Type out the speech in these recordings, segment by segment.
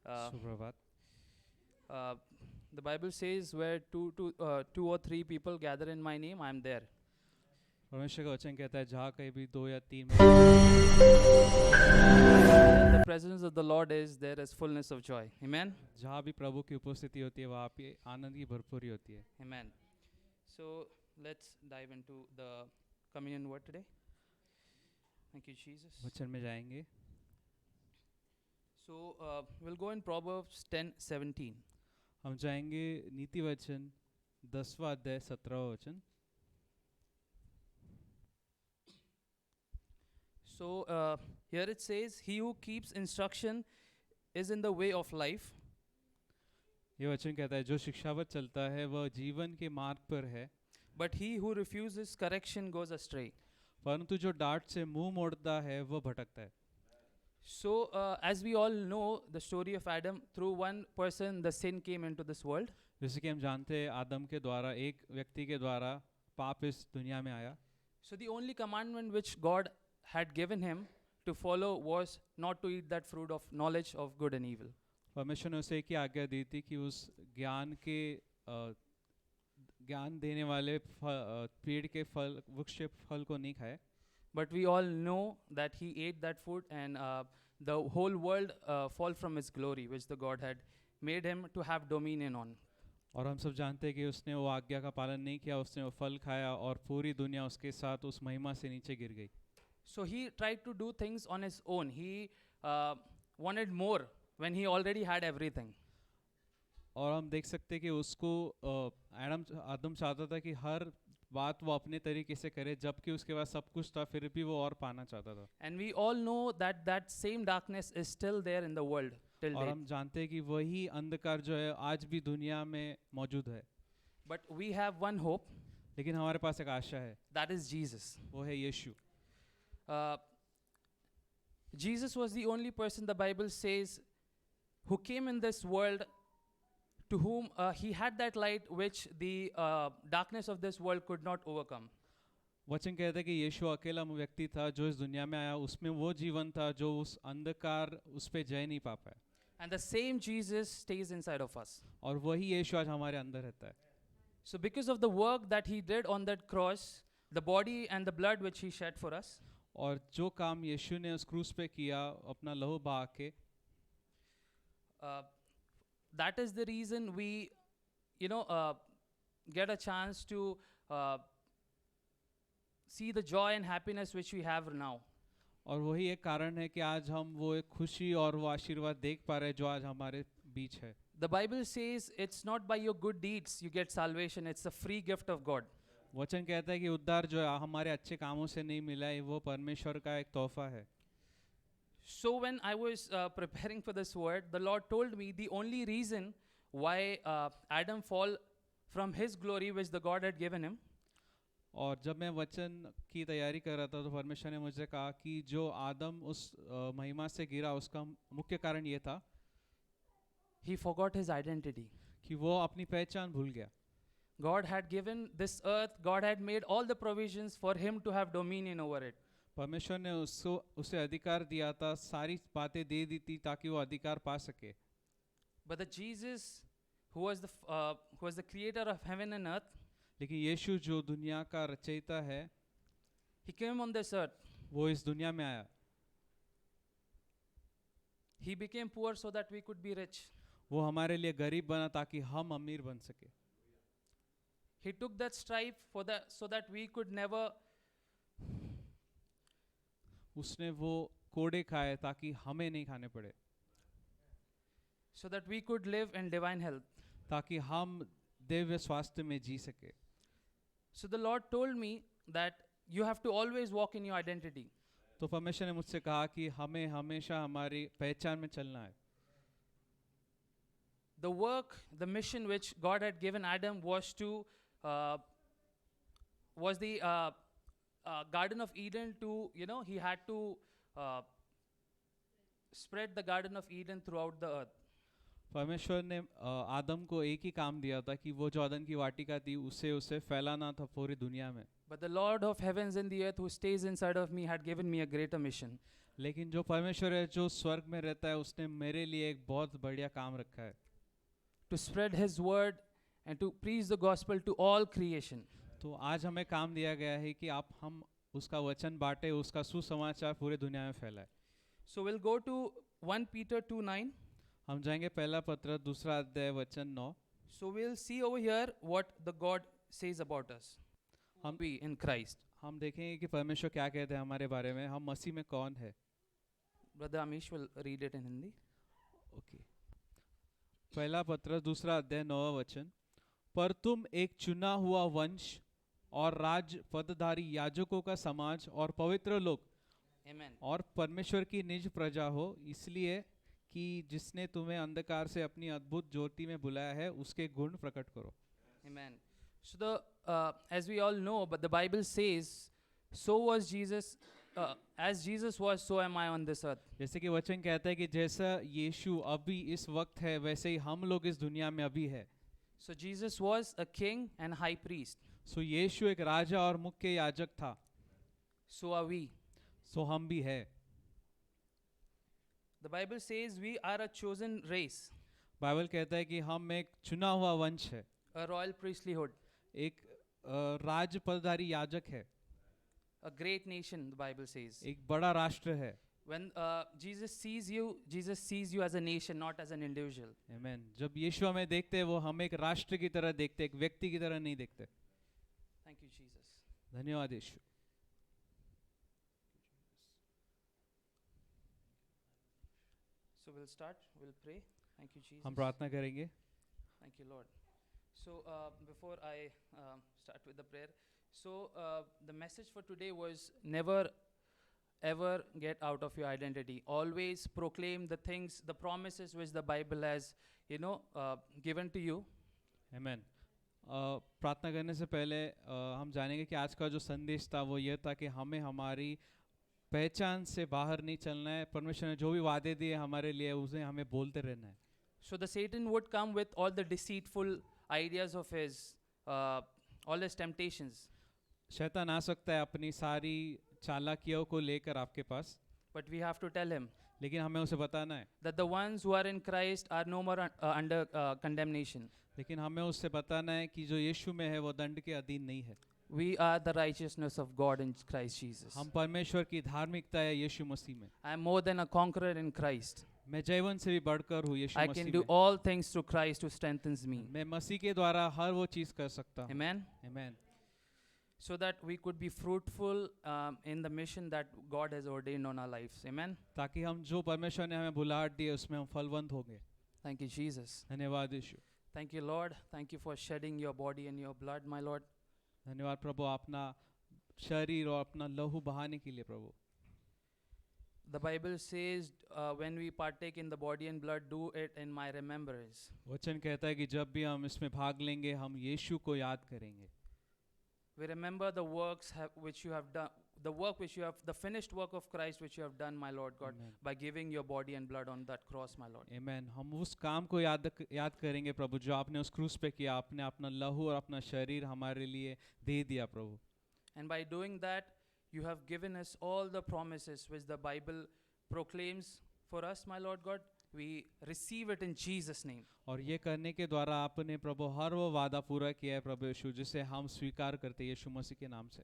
Uh, सुप्रभात। uh, the Bible says, "Where two or three people gather in my name, I am there." परमेश्वर का वचन कहता है जहाँ कहीं भी 2 या 3 The presence of the Lord is there is fullness of joy. Amen. जहाँ भी प्रभु की उपस्थिति होती है वहाँ पे आनंद की भरपूरी होती है। Amen. So let's dive into the communion word today. Thank you, Jesus. वचन में जाएंगे। So we'll go in Proverbs 10:17. हम जाएंगे नीति वचन 10वां अध्याय 17वां वचन। So here it says, "He who keeps instruction is in the way of life, ये वचन कहता है जो शिक्षावत चलता है वह जीवन के मार्ग पर है, but he who refuses correction goes astray." परंतु जो डांट से मुंह मोड़ता है वह भटकता है। So as we all know the story of Adam, through one person the sin came into this world. जैसे कि हम जानते हैं आदम के द्वारा एक व्यक्ति के द्वारा पाप इस दुनिया में आया। So the only commandment which God had given him to follow was not to eat that fruit of knowledge of good and evil. परमेश्वर ने उसे एक ही आज्ञा दी थी कि उस ज्ञान देने वाले पेड़ के फल वृक्ष के फल को नहीं खाए। But we all know that he ate that fruit and the whole world fall from his glory which the God had made him to have dominion on. और हम सब जानते हैं कि उसने वो आज्ञा का पालन नहीं किया, उसने वो फल खाया और पूरी दुनिया उसके साथ उस महिमा से नीचे गिर गई। So he tried to do things on his own. He wanted more when he already had everything. और हम देख सकते हैं कि उसको आदम चाहता था कि हर बात वो अपने तरीके से करे, जबकि उसके पास सब कुछ था फिर भी वो और पाना चाहता था। And we all know that that same darkness is still there in the world till और date. हम जानते हैं कि वही अंधकार जो है आज भी दुनिया में मौजूद है, But we have one hope, लेकिन हमारे पास एक आशा है, that is Jesus. वो है यीशु। Uh, Jesus was the only person, the Bible says, who came in this world to whom he had that light which the darkness of this world could not overcome. वचन कहता है कि यीशु अकेला व्यक्ति था जो इस दुनिया में आया, उसमें वो जीवन था जो उस अंधकार उस पे जय नहीं पा पाया। And the same Jesus stays inside of us. और वही यीशु आज हमारे अंदर रहता है। So because of the work that he did on that cross, the body and the blood which he shed for us, और जो काम यीशु ने उस क्रूस पे किया अपना लहू बहा के, that is the reason we, get a chance to see the joy and happiness which we have now. और वही एक कारण है कि आज हम वो एक खुशी और वो आशीर्वाद देख पा रहे हैं जो आज हमारे बीच है। The Bible says it's not by your good deeds you get salvation, it's a free gift of God. वचन कहता है कि उद्धार जो है हमारे अच्छे कामों से नहीं मिला है, वो परमेश्वर का एक तोहफा है। So when I was preparing for this word, the Lord told me the only reason why Adam fall from his glory which the God had given him, और जब मैं वचन की तैयारी कर रहा था तो परमेश्वर ने मुझे कहा कि जो आदम उस महिमा से गिरा उसका मुख्य कारण ये था he forgot his identity. कि वो अपनी पहचान भूल गया। God had given this earth, God had made all the provisions for him to have dominion over it. परमेश्वर ने उसे अधिकार दिया था, सारी बातें दे दी थी ताकि वो अधिकार पा सके। But the Jesus who was the creator of heaven and earth, लेकिन यीशु जो दुनिया का रचयिता है, he came on this earth. वो इस दुनिया में आया। He became poor so that we could be rich. वो हमारे लिए गरीब बना ताकि हम अमीर बन सके। He took that stripe so that we could never, उसने वो कोड़े खाए ताकि हमें नहीं खाने पड़े, so that we could live in divine health. ताकि हम दिव्य स्वास्थ्य में जी सके। So the Lord told me that you have to always walk in your identity. तो परमेश्वर ने मुझसे कहा कि हमें हमेशा हमारी पहचान में चलना है। The work, the mission which God had given Adam was the Garden of Eden to, he had to spread the Garden of Eden throughout the earth. परमेश्वर ने आदम को एक ही काम दिया था कि वो जो अदन की वाटिका थी उसे फैलाना था पूरी दुनिया में। But the Lord of heavens and the earth who stays inside of me had given me a greater mission. लेकिन जो परमेश्वर है जो स्वर्ग में रहता है उसने मेरे लिए एक बहुत बढ़िया काम रखा है, to spread His word and to preach the gospel to all creation. तो आज हमें काम दिया गया है कि हम उसका वचन बांटे, उसका सुसमाचार पूरे दुनिया में फैलाए। So we'll go to 1 Peter 2:9. हम जाएंगे पहला पत्र दूसरा अध्याय वचन 9। So we'll see over here what the God says about us. हम We in Christ. हम देखेंगे कि परमेश्वर क्या कहते हैं हमारे बारे में, हम मसीह में कौन है। Brother Amish will read it in Hindi. Okay, पहला पत्र दूसरा अध्याय 9वां वचन। पर तुम एक चुना हुआ वंश और राज पदधारी याजकों का समाज और पवित्र लोग Amen. और परमेश्वर की निज प्रजा हो, इसलिए कि जिसने तुम्हें अंधकार से अपनी अद्भुत ज्योति में बुलाया है उसके गुण प्रकट करो। Amen. So as we all know, but the Bible says, so was Jesus, as Jesus was, so am I on this earth. जैसे कि वचन कहता है कि जैसा यीशु अभी इस वक्त है वैसे ही हम लोग इस दुनिया में अभी है। So Jesus was a king and high priest. सो यीशु एक राजा और मुख्य याजक था, So are we. सो हम भी है। The Bible says we are a chosen race, Bible कहता है कि हम एक चुना हुआ वंश है, a royal priesthood, एक राज पदधारी याजक है, a great nation, the Bible says. एक बड़ा राष्ट्र है। When Jesus sees you as a nation, not as an individual. आमीन। जब यीशु हमें देखते हैं वो हम एक राष्ट्र की तरह देखते, एक व्यक्ति की तरह नहीं देखते। Thank you, Jesus. धन्यवाद यीशु। So we'll start, we'll pray. Thank you, Jesus. हम प्रार्थना करेंगे। Thank you, Lord. So before I start with the prayer, so the message for today was never ever get out of your identity. Always proclaim the things, the promises which the Bible has, given to you. आमीन। प्रार्थना करने से पहले हम जानेंगे कि आज का जो संदेश था वो ये था कि हमें हमारी पहचान से बाहर नहीं चलना है। परमेश्वर ने जो भी वादे दिए हमारे लिए उसे हमें बोलते रहना है। So the Satan would come with all the deceitful ideas of his, all his temptations. शैतान आ सकता है अपनी सारी चालाकियों को लेकर आपके पास, But we have to tell him लेकिन हमें उसे बताना है, that the ones who are in Christ are no more under condemnation. लेकिन हमें उससे बताना है कि जो यीशु में है वो दंड के अधीन नहीं है। We are the righteousness of God in Christ Jesus. हम परमेश्वर की धार्मिकता है यीशु मसीह में। I am more than a conqueror in Christ. मैं जयवन से भी बढ़कर हूँ यीशु I can मसीह do में। all things through Christ who strengthens me. मैं मसीह के द्वारा हर वो चीज कर सकता हूँ। Amen. आमीन। So that we could be fruitful in the mission that God has ordained on our lives. Amen. ताकि हम जो परमेश्वर ने हमें बुलाहट दी है उसमें हम फलवंत होंगे। Thank you, Jesus. धन्यवाद यीशु। Thank you, Lord. Thank you for shedding your body and your blood, my Lord. धन्यवाद प्रभु अपना शरीर और अपना लहू बहाने के लिए प्रभु। The Bible says when we partake in the body and blood, do it in my remembrance. वचन कहता है कि जब भी हम इसमें भाग लेंगे हम यीशु को याद करेंगे। We remember the works which you have done, the finished work of Christ which you have done, my Lord God, Amen. by giving your body and blood on that cross, my Lord. आमीन। हम उस काम को याद करेंगे प्रभु जो आपने उस क्रूस पे किया, आपने अपना लहू और अपना शरीर हमारे लिए दे दिया प्रभु। And by doing that, you have given us all the promises which the Bible proclaims for us, my Lord God. We receive it in Jesus' name. और ये करने के द्वारा आपने प्रभु हर वो वादा पूरा किया है प्रभु यीशु जिसे हम स्वीकार करते हैं यीशु मसीह के नाम से।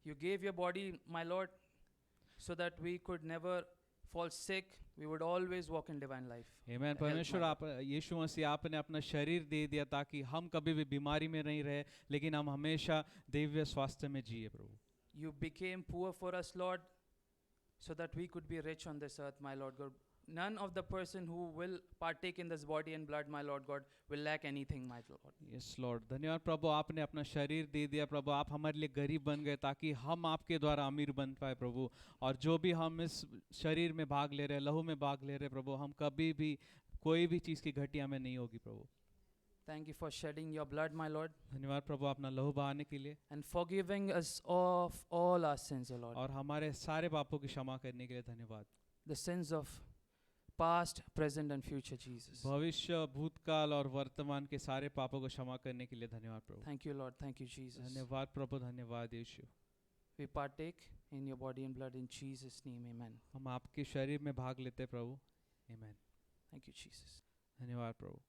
You gave your body, my Lord, so that we could never fall sick. We would always walk in divine life. आमीन। Help, परमेश्वर my आप यीशु मसीह आपने अपना शरीर दे दिया ताकि हम कभी भी बीमारी में नहीं रहे, लेकिन हम हमेशा दिव्य स्वास्थ्य में जिए प्रभु। You became poor for us, Lord, so that we could be rich on this earth, my Lord God. None of the person who will partake in this body and blood, my Lord God, will lack anything, my Lord. Yes Lord. धन्यवाद प्रभु आपने अपना शरीर दे दिया प्रभु, आप हमारे लिए गरीब बन गए ताकि हम आपके द्वारा अमीर बन पाए प्रभु। और जो भी हम इस शरीर में भाग ले रहे हैं, लहू में भाग ले रहे हैं प्रभु, हम कभी भी कोई भी चीज़ की घटी हमें नहीं होगी प्रभु। Thank you for shedding your blood, my Lord, धन्यवाद प्रभु अपना लहू बहाने के लिए and forgiving us of all our sins, O Lord. और हमारे सारे पापों की क्षमा करने के लिए धन्यवाद। The sins of past, present, and future, Jesus. भविष्य, भूतकाल और वर्तमान के सारे पापों को क्षमा करने के लिए धन्यवाद प्रभु। Thank you, Lord. Thank you, Jesus. धन्यवाद प्रभु, धन्यवाद यीशु। We partake in your body and blood in Jesus' name. Amen. हम आपके शरीर में भाग लेते हैं प्रभु। आमीन। Thank you, Jesus. धन्यवाद प्रभु।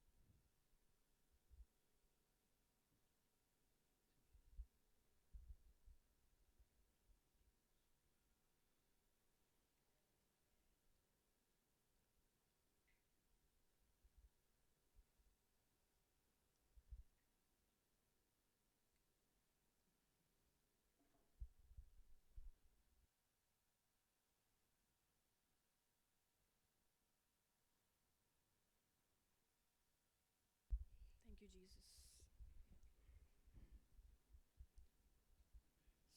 Thank you, Jesus.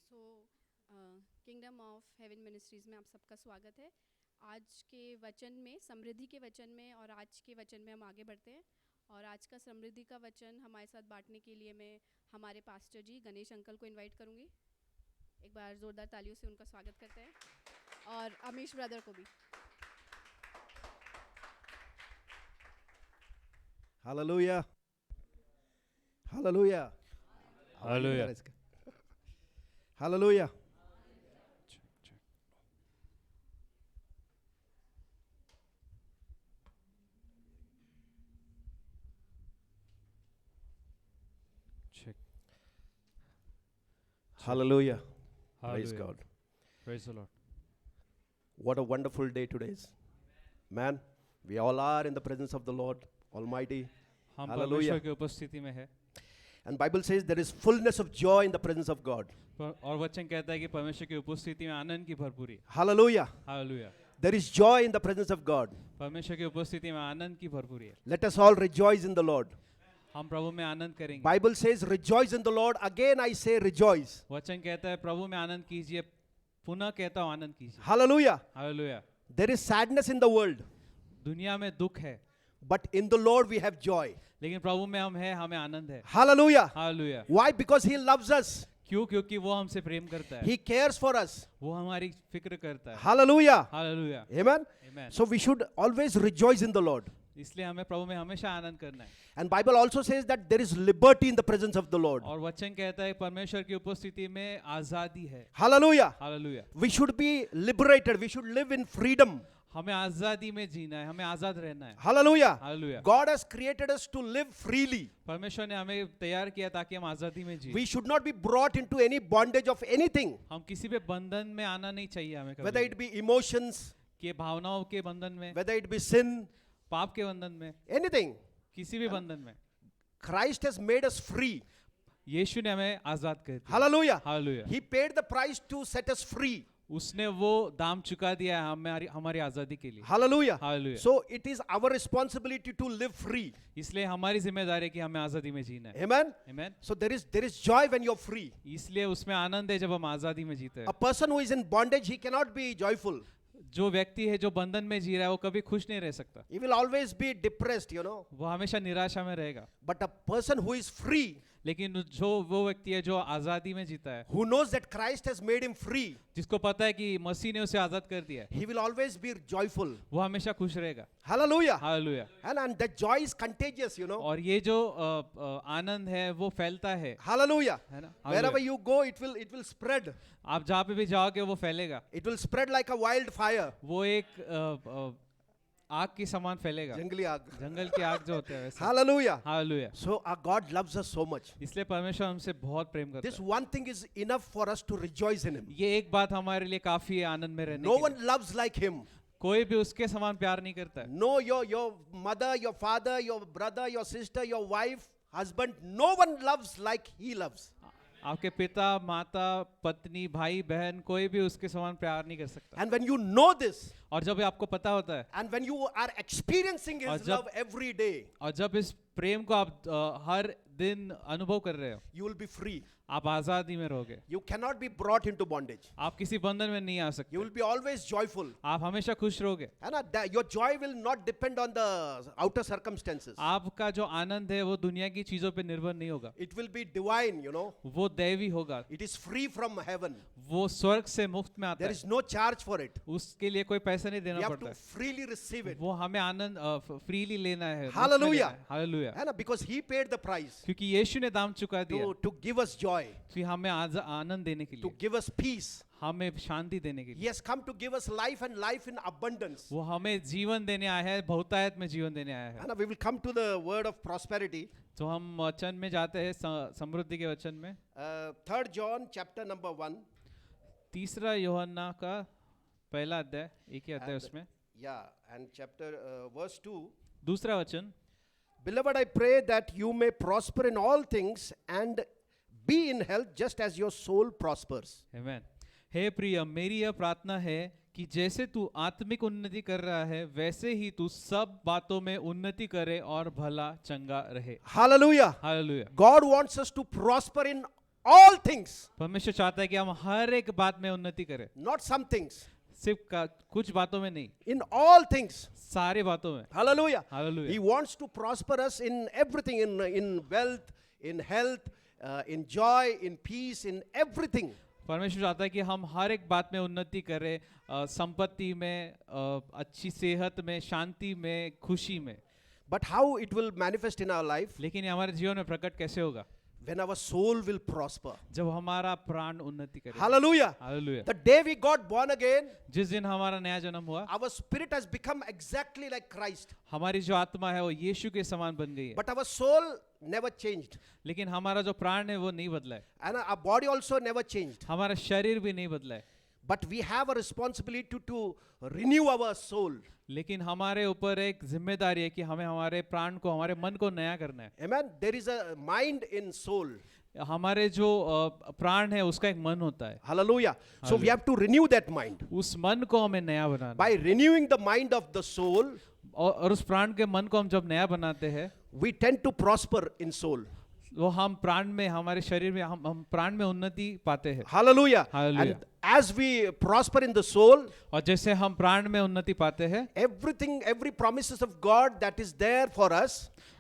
So, kingdom of haven ministries में आप सबका स्वागत है। आज के वचन में, समृद्धि के वचन में और आज के वचन में हम आगे बढ़ते हैं। और आज का समृद्धि का वचन हमारे साथ बांटने के लिए मैं हमारे पास्टर जी गणेश अंकल को इनवाइट करूँगी। एक बार ज़ोरदार तालियों से उनका स्वागत करते हैं, और अमीश ब्रदर को भी। Hallelujah. Hallelujah. Hallelujah. Hallelujah. Check. Hallelujah. Praise Hallelujah. God. Praise the Lord. What a wonderful day today is. Man, we all are in the presence of the Lord Almighty. हम Hallelujah. परमेश्वर की उपस्थिति में है। And Bible says there is fullness of joy in the presence of God. और वचन कहता है कि परमेश्वर की उपस्थिति में आनंद की भरपूरी। Hallelujah. Hallelujah. There is joy in the presence of God. परमेश्वर की उपस्थिति में आनंद की भरपूरी है। Let us all rejoice in the Lord. हम प्रभु में आनंद करेंगे। Bible says rejoice in the Lord. Again I say rejoice. वचन कहता है प्रभु में आनंद कीजिए। पुनः कहता हूँ आनंद कीजिए। Hallelujah. Hallelujah. There is sadness in the world, दुनिया में दुख है, but in the Lord we have joy. लेकिन प्रभु में हम है, हमें आनंद है। Hallelujah. Hallelujah. Why? Because He loves us. क्यों? क्योंकि वो हमसे प्रेम करता है। He cares for us. वो हमारी फिक्र करता है। Hallelujah. Hallelujah. Amen. Amen. So we should always rejoice in the Lord. इसलिए हमें प्रभु में हमेशा आनंद करना है। And Bible also says that there is liberty in the presence of the Lord. और वचन कहता है परमेश्वर की उपस्थिति में आजादी है। Hallelujah. Hallelujah. We should be liberated. We should live in freedom. हमें आजादी में जीना है, हमें आजाद रहना है। Hallelujah. Hallelujah. God has created us to live freely. परमेश्वर ने हमें तैयार किया ताकि हम आजादी में जिए। We should not be brought into any bondage of anything, हम किसी भी बंधन में आना नहीं चाहिए हमें कभी whether भी। it be emotions, कि भावनाओं के बंधन में, whether it be sin, पाप के बंधन में, anything. किसी भी बंधन में। Christ has made us free. यीशु ने हमें आजाद कर दिया। Hallelujah. Hallelujah. He paid the price to set us free. उसने वो दाम चुका दिया है हमारी आजादी के लिए। Hallelujah. Hallelujah. So it is our responsibility to live free. इसलिए हमारी जिम्मेदारी है कि हमें आजादी में जीना है। Amen. आमीन। So there is joy when you're free. इसलिए उसमें आनंद है जब हम आजादी में जीते A हैं। person who is in bondage, he cannot be joyful. जो व्यक्ति है जो बंधन में जी रहा है वो कभी खुश नहीं रह सकता। He will always be depressed, वो हमेशा निराशा में रहेगा। But a person who is free, लेकिन जो वो व्यक्ति है जो आजादी में जीता है, who knows that Christ has made him free, जिसको पता है कि मसीह ने उसे आजाद कर दिया है, he will always be joyful. वो हमेशा खुश रहेगा। Hallelujah. Hallelujah. And that joy is contagious, और ये जो आनंद है वो फैलता है, Hallelujah. है ना? Wherever hallelujah. you go, it will spread. आप जहाँ पे भी जाओगे वो फैलेगा। It will spread like a wildfire. वो एक आग की समान फैलेगा। Jangli aag. जंगल की आग जो होते हैं वैसे। Hallelujah. Hallelujah. So our God loves us so much. इसलिए परमेश्वर हमसे बहुत प्रेम करता This है। one thing is enough for us to rejoice in Him. ये एक बात हमारे लिए काफी है आनंद में रहने No के one लिए। loves like Him. कोई भी उसके समान प्यार नहीं करता है। No, your mother, your father, your brother, your sister, your wife, husband, no one loves like He loves. आपके पिता, माता, पत्नी, भाई, बहन कोई भी उसके समान प्यार नहीं कर सकता। And when you know this, और जब आपको पता होता है and when you are experiencing और His जब- love every day, और जब इस प्रेम को आप हर दिन अनुभव कर रहे हो, you will be free. आप आजादी में रहोगे। You cannot be brought into bondage. आप किसी बंधन में नहीं आ सकते। You will be always joyful. आप हमेशा खुश रहोगे। And your joy will not depend on the outer circumstances. आपका जो आनंद है वो दुनिया की चीजों पे निर्भर नहीं होगा, It will be divine, वो दैवी होगा। It is free from heaven. वो स्वर्ग से मुफ्त में आता There है, is no charge for it. उसके लिए कोई पैसा नहीं We देना have पड़ता to है। freely receive it. वो हमें आनंद फ्रीली लेना है। Hallelujah. Hallelujah. And because He paid the price क्योंकि यीशु ने दाम चुका दिया to give us joy, कि हमें आनंद देने के to लिए, give us peace. हमें शांति देने के He लिए। has come to give us life and life in abundance. वो हमें जीवन देने आया है, बहुतायत में जीवन देने आया है। And we will come to the word of prosperity. तो हम वचन में जाते हैं, समृद्धि के वचन में। 3 John chapter number 1. तीसरा यूहन्ना का पहला अध्याय, एक ही अध्याय And- उसमें, Yeah, and chapter verse 2. दूसरा वचन। Beloved, I pray that you may prosper in all things and be in health just as your soul prospers. आमेन। हे प्रिय, मेरी यह प्रार्थना है कि जैसे तू आत्मिक उन्नति कर रहा है वैसे ही तू सब बातों में उन्नति करे और भला चंगा रहे। Hallelujah. Hallelujah. God wants us to prosper in all things, परमेश्वर चाहता है कि हम हर एक बात में उन्नति करें, not some things. सिर्फ कुछ बातों में नहीं, In all things. सारे बातों में। Hallelujah. Hallelujah. He wants to prosper us in everything, in wealth, in health, in joy, in peace, in everything. परमेश्वर चाहता है कि हम हर एक बात में उन्नति करें, संपत्ति में, अच्छी सेहत में, शांति में, खुशी में। But how it will manifest in our life? लेकिन ये हमारे जीवन में प्रकट कैसे होगा? When our soul will prosper. जब हमारा प्राण उन्नति करे। Hallelujah. Hallelujah. The day we got born again, जिस दिन हमारा नया जन्म हुआ, our spirit has become exactly like Christ. हमारी जो आत्मा है वो यीशु के समान बन गई है, But our soul never changed. लेकिन हमारा जो प्राण है वो नहीं बदला है, And our body also never changed. हमारा शरीर भी नहीं बदला है। But we have a responsibility to renew our soul. लेकिन हमारे ऊपर एक जिम्मेदारी है कि हमें हमारे प्राण को, हमारे मन को नया करना है। Amen. There is a mind in soul. हमारे जो प्राण है उसका एक मन होता है, Hallelujah. So we Hallelujah. have to renew that mind. उस मन को हमें नया बनाना By है। renewing the mind of the soul, और उस प्राण के मन को हम जब नया बनाते हैं, we tend to prosper in soul. वो हम प्राण में, हमारे शरीर में, हम प्राण में उन्नति पाते हैं। Hallelujah. Hallelujah. And as we prosper in the soul, और जैसे हम प्राण में उन्नति पाते हैं, everything, every promises of God that is there for us,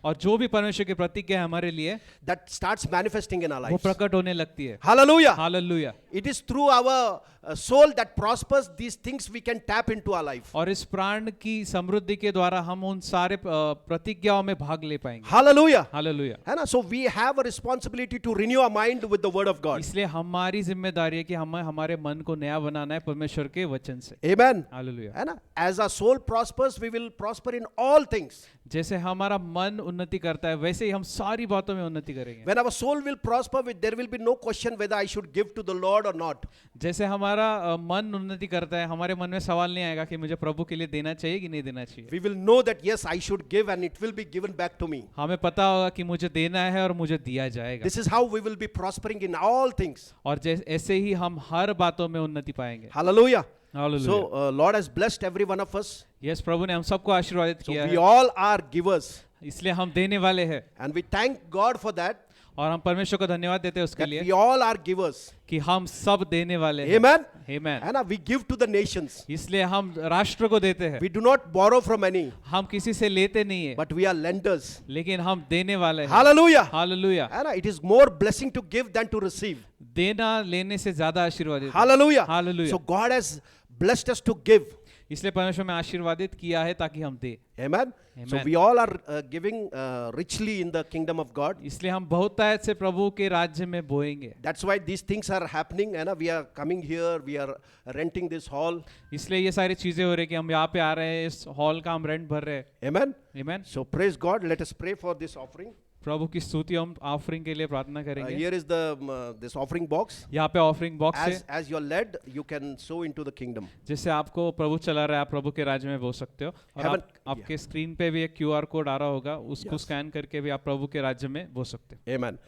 और जो भी परमेश्वर की प्रतिज्ञा है हमारे लिए, that starts manifesting in our वो lives. प्रकट होने लगती है। Hallelujah. Hallelujah. It is through our soul that prospers, these things we can tap into our life. और इस प्राण की समृद्धि के द्वारा हम उन सारे प्रतिज्ञाओं में भाग ले पाएंगे। Hallelujah. हालेलुया। है ना? So we have a responsibility to renew our mind with the word of God. इसलिए हमारी जिम्मेदारी है कि हमें हमारे मन को नया बनाना है परमेश्वर के वचन से। Amen. हालेलुया। है ना? As our soul prospers, we will prosper in all things. जैसे हमारा मन उन्नति करता है वैसे ही हम सारी बातों में उन्नति करेंगे। When our soul will prosper, there will be no question whether I should give to the Lord or not. जैसे हमारा मन उन्नति करता है, हमारे मन में सवाल नहीं आएगा कि मुझे प्रभु के लिए देना चाहिए कि नहीं देना चाहिए। We will know that yes, I should give and it will be given back to me. हमें पता होगा कि मुझे देना है और मुझे दिया जाएगा। This is how we will be prospering in all things. और ऐसे ही हम हर बातों में उन्नति पाएंगे। Hallelujah. Hallelujah. So Lord has blessed every one of us. Yes, प्रभु ने हम सबको आशीर्वादित So किया we है, all are givers. इसलिए हम देने वाले हैं। And we thank God for that. और हम परमेश्वर को धन्यवाद देते हैं उसके That लिए we all are givers. कि हम सब देने वाले हैं। Amen. Amen. And we give to the nations. इसलिए हम राष्ट्र को देते हैं। We do not borrow from any, हम किसी से लेते नहीं है, but we are lenders. लेकिन हम देने वाले हैं। Hallelujah. Hallelujah. And it is more blessing to give than to receive. देना लेने से ज्यादा आशीर्वादित है। Hallelujah. Hallelujah. So God has blessed us to give. इसलिए परमेश्वर में आशीर्वादित किया है ताकि हम दे। Amen. So Amen. we all are giving richly in the kingdom of God. इसलिए हम बहुतायत से प्रभु के राज्य में बोएंगे। That's why these things are happening. And we are coming here. We are renting this hall. इसलिए ये सारी चीजें हो रही कि हम यहाँ पे आ रहे हैं, इस हॉल का हम रेंट भर रहे हैं। Amen. Amen. So praise God. Let us pray for this offering. प्रभु की स्तुति हम ऑफरिंग के लिए प्रार्थना करेंगे। Here is the this offering box. यहाँ पे ऑफरिंग बॉक्स है, As you're led, you can sow into the kingdom. जिससे आपको प्रभु चला रहा है, आप प्रभु के राज्य में बो सकते हो। और Heaven- आपके स्क्रीन पे भी एक QR कोड आ रहा होगा, उसको Yes. स्कैन करके भी आप प्रभु के राज्य में बो सकते हो। Amen.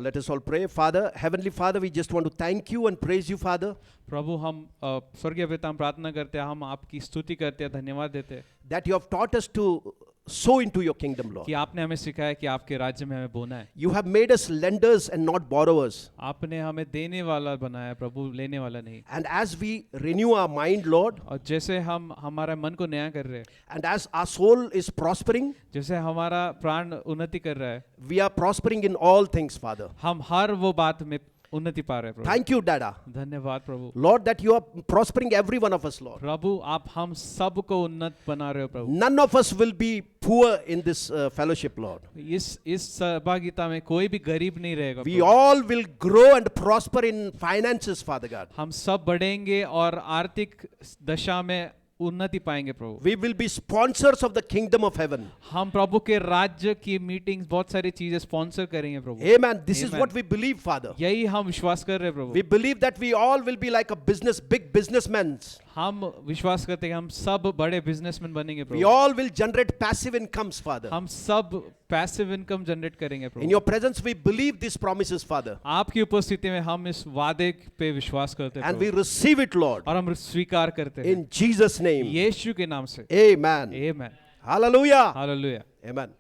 Let us all pray. Father, Heavenly Father, we just want to thank you and praise you, Father, प्रभु हम स्वर्गीय पिता हम प्रार्थना करते हैं, हम आपकी स्तुति करते हैं, धन्यवाद देते हैं that you have taught us to sow into your kingdom, Lord. कि आपने हमें सिखाया कि आपके राज्य में हमें बोना है। You have made us lenders and not borrowers. आपने हमें देने वाला बनाया, प्रभु लेने वाला नहीं। And as we renew our mind, Lord, और जैसे हम हमारे मन को नया कर रहे हैं, and as our soul is prospering, जैसे हमारा प्राण उन्नति कर रहा है, we are prospering in all things, Father. हम हर वो बात में उन्नति पा रहे हैं प्रभु। Thank you, Dada. धन्यवाद प्रभु। Lord, that you are prospering every one of us, Lord. प्रभु आप हम सबको उन्नत बना रहे हो प्रभु। None of us will be poor in this fellowship, Lord. इस सहभागिता में कोई भी गरीब नहीं रहेगा We Prabhu. all will grow and prosper in finances, Father God. हम सब बढ़ेंगे और आर्थिक दशा में उन्नति पाएंगे प्रभु। We will be sponsors of the kingdom of heaven. हम प्रभु के राज्य की मीटिंग्स बहुत सारी चीजें स्पॉन्सर करेंगे प्रभु। Amen. This is Amen. what we believe, Father. यही हम विश्वास कर रहे हैं प्रभु। We believe that we all will be like a big businessmen. हम विश्वास करते हैं कि हम सब बड़े बिजनेसमैन बनेंगे We Prabhu. all will generate passive incomes, Father. हम सब पैसिव इनकम जनरेट करेंगे In Prabhu. your presence, we believe these promises, Father. आपकी उपस्थिति में हम इस वादे पे विश्वास करते हैं And we Prabhu. receive it, Lord. और हम स्वीकार करते हैं In Jesus' name. यीशु के नाम से। Amen. Amen. Hallelujah. Hallelujah. Amen.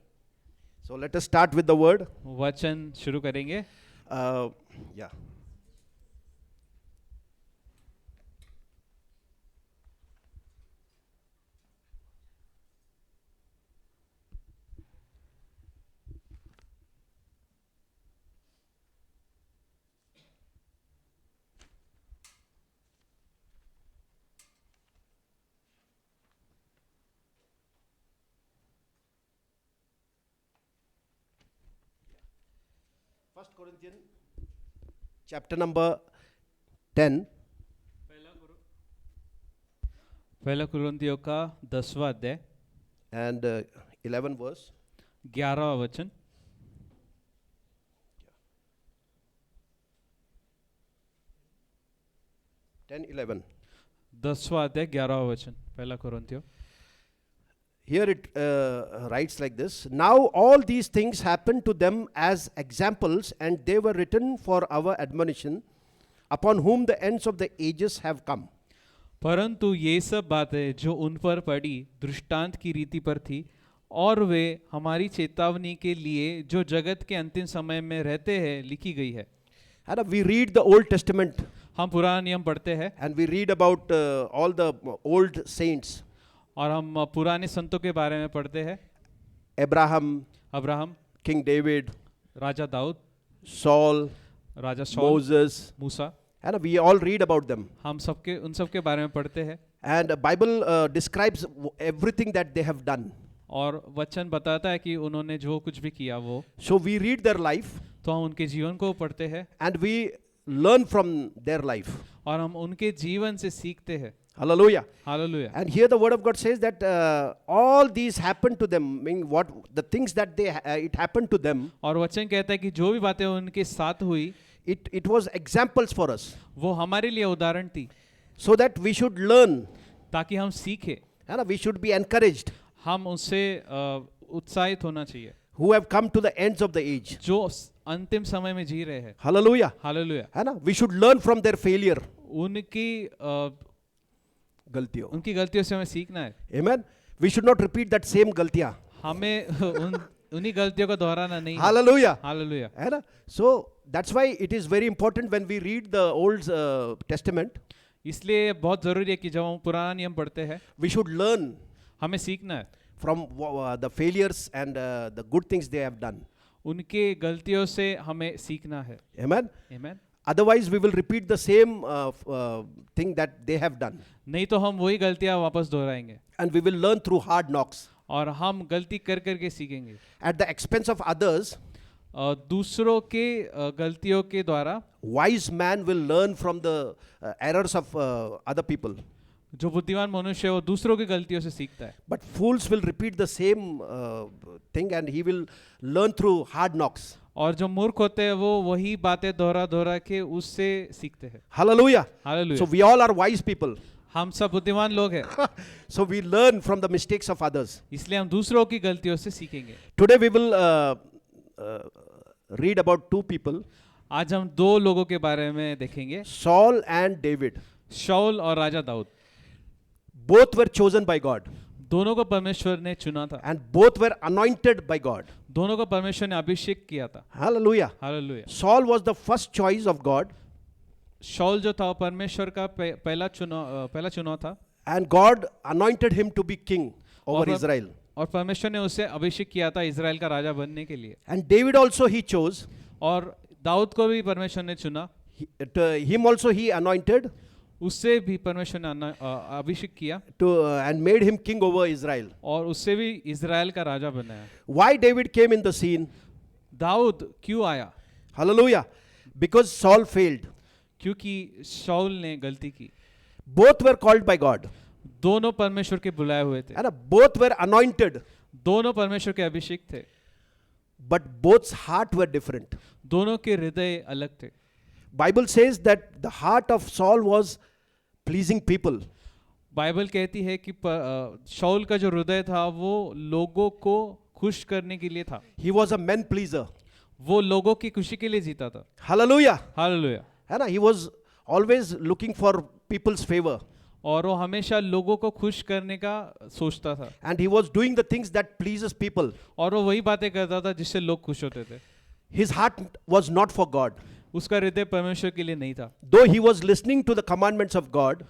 So let us start with the word. वचन शुरू करेंगे। Yeah. First Corinthians chapter number 10 पहला कुरिन्थियों का 10वां अध्याय and 11 verse. 11वां वचन। 10:11. 10वां अध्याय 11वां वचन। पहला कुरिन्थियों। Here it writes like this. Now all these things happened to them as examples, and they were written for our admonition, upon whom the ends of the ages have come. परंतु ये सब बातें जो उन पर पड़ी दृष्टांत की रीति पर थी, और वे हमारी चेतावनी के लिए जो जगत के अंतिम समय में रहते हैं लिखी गई है। And we read the Old Testament, हम पुराना नियम पढ़ते हैं and we read about all the old saints. और हम पुराने संतों के बारे में पढ़ते हैं। Abraham, अब्राहम, King David, राजा दाऊद, Saul, राजा शौल, Moses, मूसा, and we all read about them. हम सबके उन सब के बारे में पढ़ते हैं। And the Bible describes everything that they have done. और वचन बताता है कि उन्होंने जो कुछ भी किया वो, So we read their life तो हम उनके जीवन को पढ़ते हैं and we learn from their life. और हम उनके जीवन से सीखते हैं। Hallelujah. Hallelujah. And here the word of God says that all these happened to them, meaning what the things that they it happened to them, और वचन कहता है कि जो भी बातें उनके साथ हुई it was examples for us, वो हमारे लिए उदाहरण थी, so that we should learn ताकि हम सीखें, and we should be encouraged, हम उससे उत्साहित होना चाहिए who have come to the ends of the age. जो अंतिम समय में जी रहे हैं। Hallelujah. Hallelujah. And we should learn from their failure. उनकी गलतियों. उनकी गलतियों से हमें सीखना है। Amen. We should not repeat that same गलतियां. हमें उन्हीं गलतियों को दोहराना नहीं है। Hallelujah. हालेलुया। है ना? So that's why it is very important when we read the Old Testament, इसलिए बहुत जरूरी है कि जब हम पुराना नियम पढ़ते हैं we should learn हमें सीखना है from the failures and the good things they have done. उनके गलतियों से हमें सीखना है। Amen. आमीन। Otherwise, we will repeat the same thing that they have done, नहीं तो हम वही गलतियां वापस दोहराएंगे and we will learn through hard knocks और हम गलती कर करके सीखेंगे। at the expense of others. दूसरों के गलतियों के द्वारा Wise man will learn from the errors of other people, जो बुद्धिमान मनुष्य है वो दूसरों की गलतियों से सीखता है, but fools will repeat the same thing, and he will learn through hard knocks. और जो मूर्ख होते हैं वो वही बातें दोहरा दोहरा के उससे सीखते हैं। Hallelujah. Hallelujah. So we all are wise people. हम सब बुद्धिमान लोग हैं, So we learn from the mistakes of others. इसलिए हम दूसरों की गलतियों से सीखेंगे। Today we will read about two people, आज हम दो लोगों के बारे में देखेंगे, Saul and David. शाऊल और राजा Dawood. Both were chosen by God, दोनों को परमेश्वर ने चुना था, and both were anointed by God. दोनों को परमेश्वर ने अभिषेक किया था। Hallelujah. Hallelujah. Saul was the first choice of God, शाऊल जो था परमेश्वर का पहला चुनाव था, and God anointed him to be king over और Israel. और परमेश्वर ने उसे अभिषेक किया था इजराइल का राजा बनने के लिए। And David also he chose, और दाऊद को भी परमेश्वर ने चुना, Him also he anointed उससे भी परमेश्वर ने अभिषेक किया and made him king over Israel. और उससे भी इज़राइल का राजा बनाया। Why David came in the scene? Dawood क्यों आया? Hallelujah. Because Saul failed. क्योंकि शाऊल ने गलती की। Both were called by God. दोनों परमेश्वर के बुलाए हुए थे, And both were anointed. दोनों परमेश्वर के अभिषेक थे, But both's heart were different. दोनों के हृदय अलग थे। Bible says that the heart of Saul was pleasing people. Bible कहती है कि शाऊल का जो हृदय था वो लोगों को खुश करने के लिए था, He was a man pleaser. वो लोगों की खुशी के लिए जीता था। Hallelujah. हालेलुया। है ना? He was always looking for people's favor. और वो हमेशा लोगों को खुश करने का सोचता था, And he was doing the things that pleases people. और वो वही बातें करता था जिससे लोग खुश होते थे। His heart was not for God. उसका हृदय परमेश्वर के लिए नहीं था। Though he was listening to the commandments of God,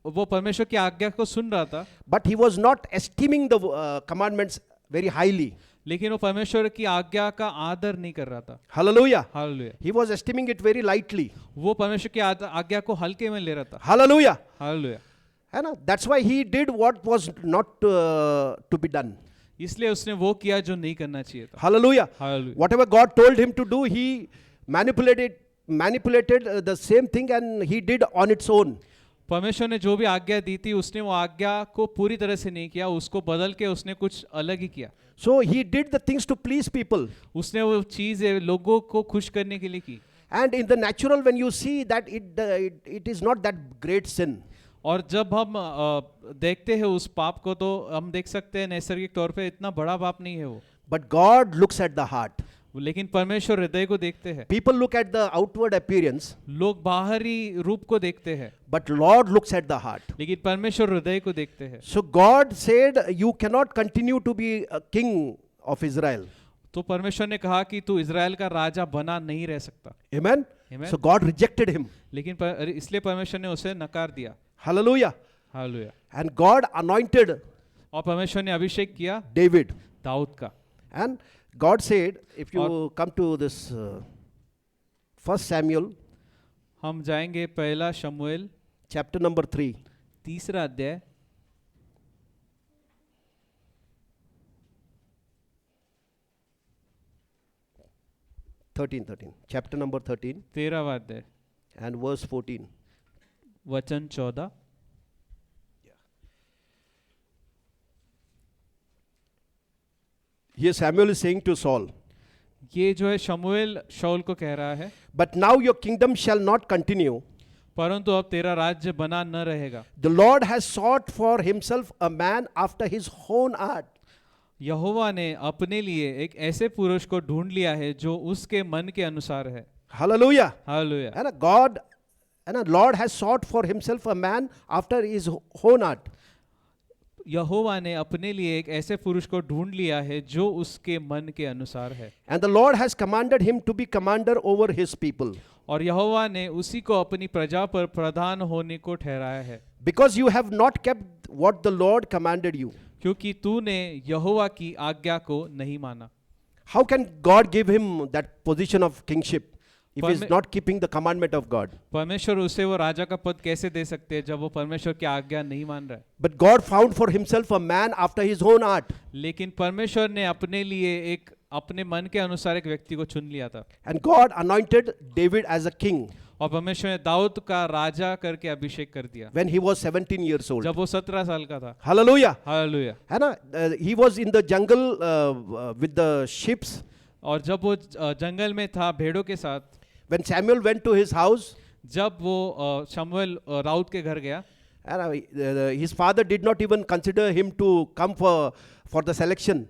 वो परमेश्वर की आज्ञा को सुन रहा था, but he was not esteeming the commandments very highly. लेकिन वो परमेश्वर की आज्ञा का आदर नहीं कर रहा था। Hallelujah. Hallelujah. He was esteeming it very lightly. वो परमेश्वर की आज्ञा को हल्के में ले रहा था। Hallelujah. हालेलुया। है ना? That's why he did what was not to be done. इसलिए उसने वो किया जो नहीं करना चाहिए था। Hallelujah. Hallelujah. Whatever God told him to do, he manipulated the same thing and he did on its own. परमेश्वर ने जो भी आज्ञा दी थी उसने वो आज्ञा को पूरी तरह से नहीं किया, उसको बदल के उसने कुछ अलग ही किया। So he did the things to please people. उसने वो चीज़ लोगों को खुश करने के लिए की। And in the natural, when you see that it is not that great sin. और जब हम देखते हैं उस पाप को तो हम देख सकते हैं नैसर्गिक तौर पे इतना बड़ा पाप नहीं है वो, But God looks at the heart. लेकिन परमेश्वर हृदय को देखते हैं। People look at the outward appearance, लोग बाहरी रूप को देखते हैं, but Lord looks at the heart. लेकिन परमेश्वर हृदय को देखते हैं। So God said, you cannot continue to be a king of Israel. तो परमेश्वर ने कहा कि तू इज़राइल का राजा बना नहीं रह सकता। Amen? Amen. So God rejected him. लेकिन इसलिए परमेश्वर ने उसे नकार दिया। Hallelujah. Hallelujah. And God anointed और परमेश्वर ने अभिषेक किया David. दाऊद का। And God said, if you come to this 1 Samuel, हम जाएंगे पहला शमूएल chapter number 3. तीसरा अध्याय 13. Chapter number 13 13वां अध्याय and verse 14. वचन 14। Here Samuel is saying to Saul, ये जो है शमूएल शाऊल को कह रहा है, but now your kingdom shall not continue. परंतु अब तेरा राज्य बना न रहेगा। The Lord has sought for himself a man after his own heart. यहोवा ने अपने लिए एक ऐसे पुरुष को ढूंढ लिया है जो उसके मन के अनुसार है। Hallelujah. Hallelujah. And God and Lord has sought for himself a man after his own heart. यहोवा ने अपने लिए एक ऐसे पुरुष को ढूंढ लिया है जो उसके मन के अनुसार है। And the Lord has commanded him to be commander over his people. और यहोवा ने उसी को अपनी प्रजा पर प्रधान होने को ठहराया है। Because you have not kept what the Lord commanded you. क्योंकि तूने यहोवा की आज्ञा को नहीं माना। How can God give him that position of kingship if he is Permi- not keeping the commandment of God? परमेश्वर उसे वो राजा का पद कैसे दे सकते हैं जब वो परमेश्वर की आज्ञा नहीं मान रहा है। But God found for himself a man after his own heart. लेकिन परमेश्वर ने अपने लिए एक अपने मन के अनुसार एक व्यक्ति को चुन लिया था। And God anointed David as a king और परमेश्वर ने दाऊद का राजा करके अभिषेक कर दिया when he was 17 years old. जब वो 17 साल का था। Hallelujah. हालेलुया। है ना? He was in the jungle with the sheep. और जब वो जंगल में था भेड़ों के साथ, When Samuel went to his house, जब वो शमूएल राउत के घर गया, and his father did not even consider him to come for the selection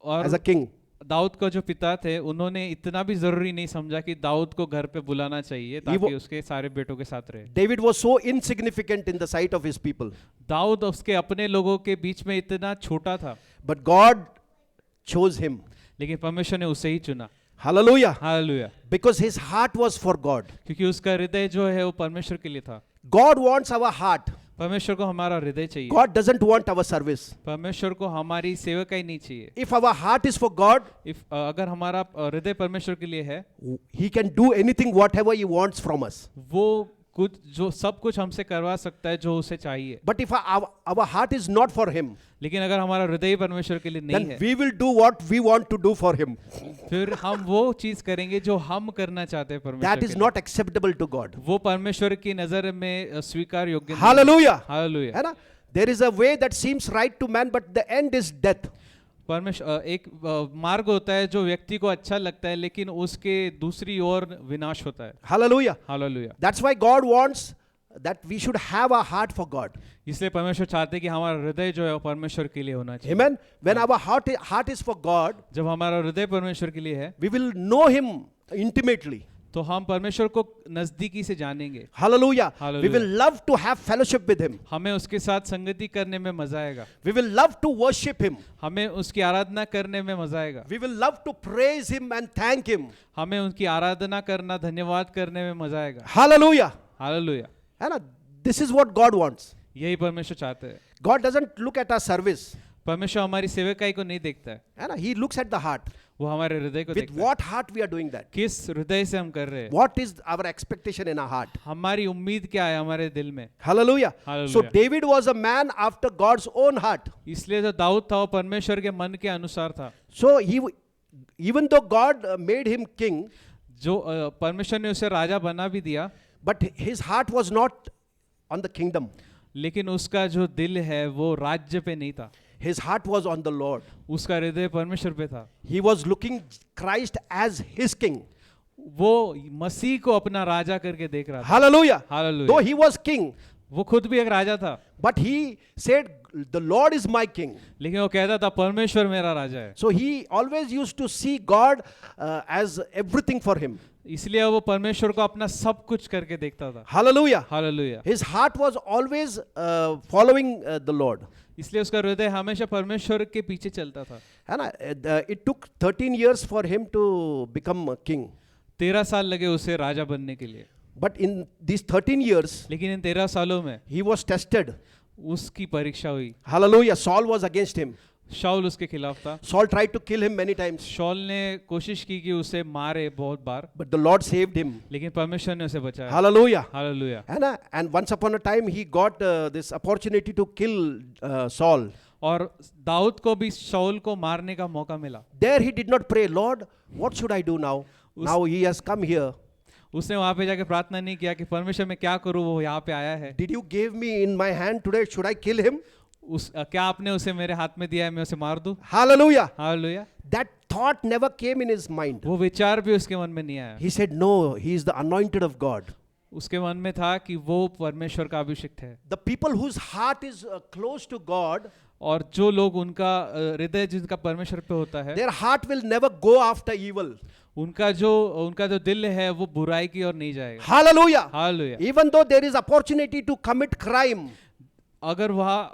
और as a king. दाऊद का जो पिता थे उन्होंने इतना भी जरूरी नहीं समझा कि दाऊद को घर पे बुलाना चाहिए ताकि उसके सारे बेटों के साथ रहे। David was so insignificant in the sight of his people. Dawood उसके अपने लोगों के बीच में इतना छोटा था, But God chose him. लेकिन परमेश्वर ने उसे ही चुना। Hallelujah. Hallelujah. Because his heart was for God. क्योंकि उसका हृदय जो है वो परमेश्वर के लिए था। God wants our heart. परमेश्वर को हमारा हृदय चाहिए। God doesn't want our service. परमेश्वर को हमारी सेवकाई नहीं चाहिए। If our heart is for God, अगर हमारा हृदय परमेश्वर के लिए है, He can do anything, whatever He wants from us. वो कुछ जो सब कुछ हमसे करवा सकता है जो उसे चाहिए। But if our heart is not for Him, लेकिन अगर हमारा हृदय परमेश्वर के लिए नहीं then है, we will do what we want to do for Him. फिर हम वो चीज करेंगे जो हम करना चाहते हैं परमेश्वर That के is लिए। not acceptable to God. वो परमेश्वर की नजर में स्वीकार योग्य नहीं है। Hallelujah. हालेलुया। है ना? There is a way that seems right to man, but the end is death. परमेश्वर एक मार्ग होता है जो व्यक्ति को अच्छा लगता है, लेकिन उसके दूसरी ओर विनाश होता है। Hallelujah. Hallelujah. That's why God wants that we should have a heart for God. इसलिए परमेश्वर चाहते हैं कि हमारा हृदय जो है वो परमेश्वर के लिए होना चाहिए। Amen. When our heart is for God, जब हमारा हृदय परमेश्वर के लिए है, we will know Him intimately. तो हम परमेश्वर को नजदीकी से जानेंगे। Hallelujah. We Hallelujah. will love to have fellowship with Him. हमें उसके साथ संगति करने में मजा आएगा। We will love to worship Him. हमें उसकी आराधना करने में मजा आएगा। We will love to praise Him and thank Him. हमें उनकी आराधना करना, धन्यवाद करने में मजा आएगा। Hallelujah. हालेलुया। है ना? This is what God wants. यही परमेश्वर चाहते हैं। God doesn't look at our service. परमेश्वर हमारी सेवकाई को नहीं देखता है, है ना? He looks at the heart. वो हमारे हृदय को With देखता है। what heart we are doing that? किस हृदय से हम कर रहे हैं, What is our expectation in our heart? हमारी उम्मीद क्या है हमारे दिल में। Hallelujah. Hallelujah. So David was a man after God's own heart. इसलिए जो दाऊद था वो परमेश्वर के मन के अनुसार था। So even though God made him king, जो परमेश्वर ने उसे राजा बना भी दिया, but his heart was not on the kingdom. लेकिन उसका जो दिल है वो राज्य पे नहीं था, His heart was on the Lord. उसका हृदय परमेश्वर पे था। He was looking Christ as his king. वो मसीह को अपना राजा करके देख रहा था। Hallelujah. Hallelujah. Though he was king, वो खुद भी एक राजा था, but he said, the Lord is my king. लेकिन वो कहता था परमेश्वर मेरा राजा है। So he always used to see God as everything for him. इसलिए वो परमेश्वर को अपना सब कुछ करके देखता था। Hallelujah. Hallelujah. His heart was always following the Lord. इसलिए उसका हृदय हमेशा परमेश्वर के पीछे चलता था। है ना? It took 13 years for him to become a king. 13 साल लगे उसे राजा बनने के लिए, But in these 13 years, लेकिन इन 13 सालों में he was tested. उसकी परीक्षा हुई। Hallelujah. Saul was against him. शाऊल उसके खिलाफ था। Saul tried to kill him many times, शाऊल ने कोशिश की कि उसे मारे बहुत बार, but the Lord saved him. लेकिन परमेश्वर ने उसे बचाया। Hallelujah. हालेलुया। है ना? And once upon a time, he got this opportunity to kill Saul. और दाऊद को भी शाऊल को मारने का मौका मिला। There he did not pray, Lord, what should I do now? Now he has come here. उसने वहां पे जाके प्रार्थना नहीं किया कि परमेश्वर मैं क्या करूं, वो यहाँ पे आया है। Did you give me in my hand today? Should I kill him? क्या आपने उसे मेरे हाथ में दिया है, मैं उसे मार दूं? Hallelujah. Hallelujah. That thought never came in his mind. वो विचार भी उसके मन में नहीं आया। He said, no, he is the anointed of God. उसके मन में था कि वो परमेश्वर का अभिषिक्त है। The people whose heart is close to God, और जो लोग उनका हृदय जिनका परमेश्वर पे होता है, their heart will never go after evil. उनका जो दिल है वो बुराई की ओर नहीं जाएगा। Hallelujah. Hallelujah. Even though there is opportunity to commit crime, अगर वहाँ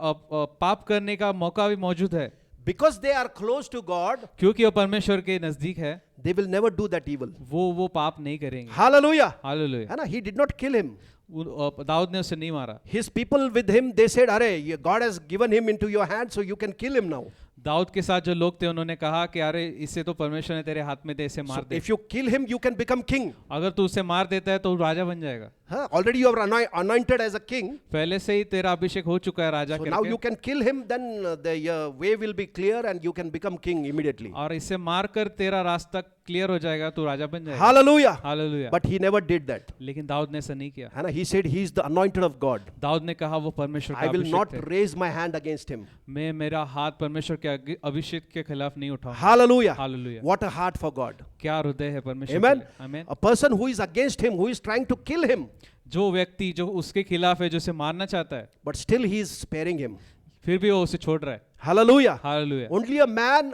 पाप करने का मौका भी मौजूद है, because they are close to God, क्योंकि वो परमेश्वर के नजदीक है, they will never do that evil. वो पाप नहीं करेंगे। Hallelujah. हालेलुया। है ना? He did not kill him. Dawood ने उसे नहीं मारा। His people with him, they said, "Arey, God has given him into your hand, so you can kill him now." Dawood के साथ जो लोग थे उन्होंने कहा कि अरे इससे तो परमेश्वर ने तेरे हाथ में दे, इसे मार So they. if you kill him, you can become king. अगर तू उसे मार देता है तो राजा बन जाएगा। Huh? Already you are anointed as a king. पहले से ही तेरा अभिषेक हो चुका है राजा So now you करके, can kill him, then the way will be clear and you can become king immediately. और इसे मार कर तेरा रास्ता क्लियर हो जाएगा, तू राजा बन जाएगा। Hallelujah. Hallelujah. But he never did that. लेकिन दाऊद ने ऐसा नहीं किया। है ना? He said he is the anointed of God. Dawood ने कहा वो परमेश्वर का I will not अभिषेक है, raise my hand against him. मैं मेरा हाथ परमेश्वर के अभिषेक के खिलाफ नहीं उठाऊंगा। Hallelujah. Hallelujah. What a heart for God. क्या हृदय है परमेश्वर के Amen. लिए। आमीन। A person who is against him, who is trying to kill him, जो व्यक्ति जो उसके खिलाफ है, जो उसे मारना चाहता है, but still he is sparing him. फिर भी वो उसे छोड़ रहा है। Hallelujah. Hallelujah. Only a man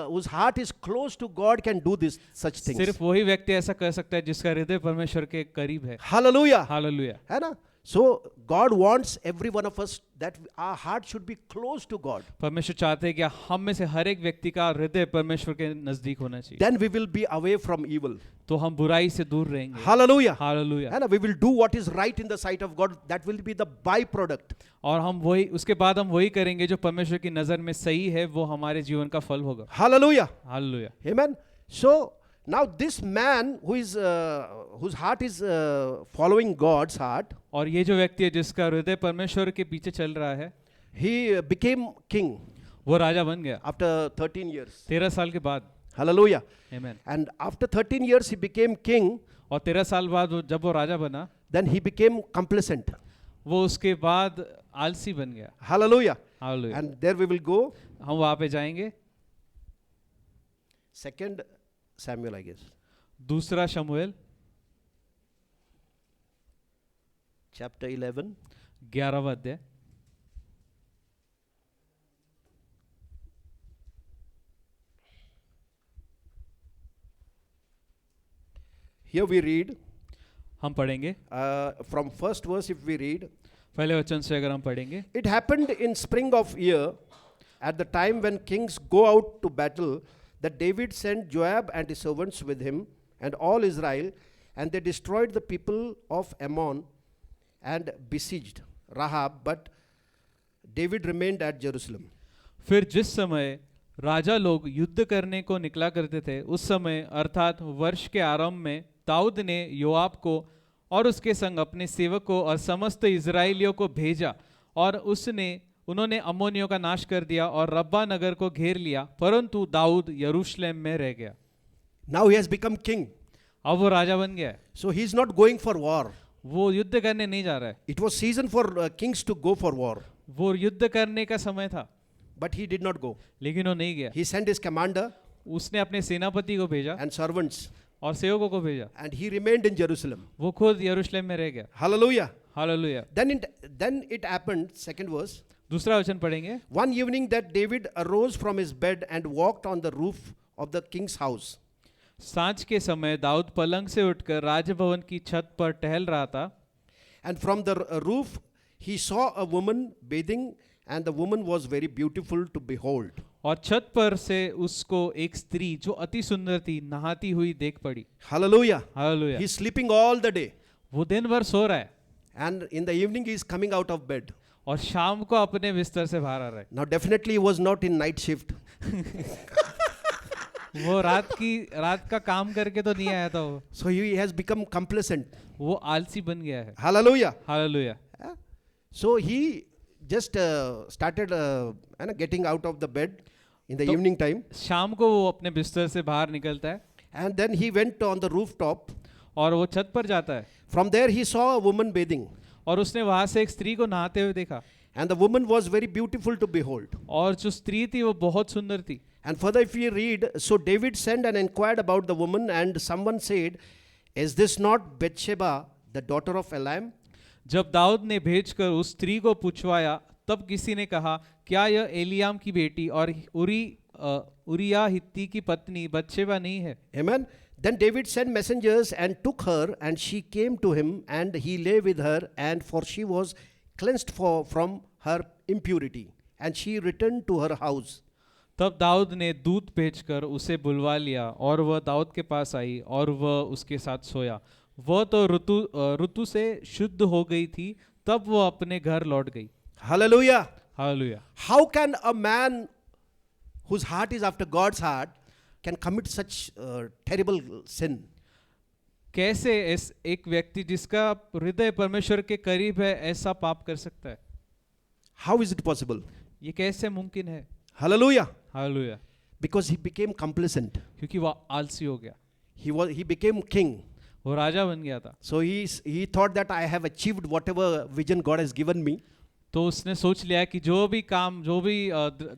whose heart is close to God can do such things. सिर्फ वही व्यक्ति ऐसा कर सकता है जिसका हृदय परमेश्वर के करीब है। Hallelujah. हालेलुया। है ना? So God wants every one of us that our heart should be close to God. परमेश्वर चाहते हैं कि हम में से हर एक व्यक्ति का हृदय परमेश्वर के नजदीक होना चाहिए, Then we will be away from evil. तो हम बुराई से दूर रहेंगे। Hallelujah. Hallelujah. And we will do what is right in the sight of God. That will be the byproduct. और हम वही, उसके बाद हम वही करेंगे जो परमेश्वर की नजर में सही है, वो हमारे जीवन का फल होगा। Hallelujah. Hallelujah. Amen. So now this man who is whose heart is following God's heart, और ये जो व्यक्ति है जिसका हृदय परमेश्वर के पीछे चल रहा है, he became king वो राजा बन गया after 13 years. 13 साल के बाद। Hallelujah. आमीन। And after 13 years he became king. और 13 साल बाद जब वो राजा बना, Then he became complacent. वो उसके बाद आलसी बन गया। Hallelujah. Hallelujah. And there we will go. हम वहाँ पे जाएंगे। 2 Samuel, I guess. दूसरा शमूएल Chapter 11. 11वां अध्याय। Here we read, हम पढ़ेंगे from first verse if we read, पहले वचन से अगर हम पढ़ेंगे। it happened in spring of year, at the time when kings go out to battle, that David sent Joab and his servants with him and all Israel, and they destroyed the people of Ammon and besieged Rahab, but David remained at Jerusalem. फिर जिस समय राजा लोग युद्ध करने को निकला करते थे, उस समय अर्थात वर्ष के आरंभ में दाऊद ने योआब को और उसके संग अपने सेवकों और समस्त इजराइलियों को भेजा, और उन्होंने अम्मोनियों का नाश कर दिया और रब्बा नगर को घेर लिया, परंतु दाऊद यरूशलेम में रह गया। Now he has become king. अब वो राजा बन गया है, So he is not going for war. वो युद्ध करने नहीं जा रहा है। It was season for kings to go for war, वो युद्ध करने का समय था, but he did not go. लेकिन वो नहीं गया। He sent his commander उसने अपने सेनापति को भेजा and servants, और सेवकों को भेजा, and he remained in Jerusalem. वो खुद यरूशलेम में रह गया। Hallelujah. Hallelujah. Then it happened, second verse. दूसरा वचन पढ़ेंगे। One evening that David arose from his bed and walked on the roof of the king's house. सांझ के समय दाऊद पलंग से उठकर राजभवन की छत पर टहल रहा था, And from the roof he saw a woman bathing, and the woman was very beautiful to behold. और छत पर से उसको एक स्त्री जो अति सुंदर थी नहाती हुई देख पड़ी। Hallelujah. Hallelujah. He's sleeping all the day, वो दिन भर सो रहा है and in the evening he is coming out of bed. और शाम को अपने बिस्तर से बाहर आ रहा है। Now definitely he was not in night shift. वो रात का काम करके तो नहीं आया था वो So he has become complacent. वो आलसी बन गया है। Hallelujah. Hallelujah. So he just started getting out of the bed in the evening time, शाम को वो अपने बिस्तर से बाहर निकलता है and then he went on the rooftop. और वो छत पर जाता है, From there he saw a woman bathing, और उसने वहां से एक स्त्री को नहाते हुए देखा, and the woman was very beautiful to behold. और जो स्त्री थी वो बहुत सुंदर थी। And further if we read, so David sent and inquired about the woman, and someone said, is this not Bathsheba, the daughter of Eliam? जब दाऊद ने भेजकर उस स्त्री को पूछवाया, तब किसी ने कहा, क्या यह एलियाम की बेटी और उरिया हित्ती की पत्नी बत्शेबा नहीं है? Amen. Then David sent messengers and took her, and she came to him, and he lay with her, and for she was cleansed from her impurity, and she returned to her house. तब दाऊद ने दूत भेजकर उसे बुलवा लिया, और वह दाऊद के पास आई और वह उसके साथ सोया। वह तो ऋतु से शुद्ध हो गई थी, तब वह अपने घर लौट गई। Hallelujah. Hallelujah. How can a man whose heart is after God's heart can commit such terrible sin? कैसे एक व्यक्ति जिसका हृदय परमेश्वर के करीब है ऐसा पाप कर सकता है? How is it possible? ये कैसे मुमकिन है? Hallelujah. Hallelujah. Because he became complacent. क्योंकि वह आलसी हो गया, He became king. वो राजा बन गया था। So he thought that I have achieved whatever vision God has given me. तो उसने सोच लिया कि जो भी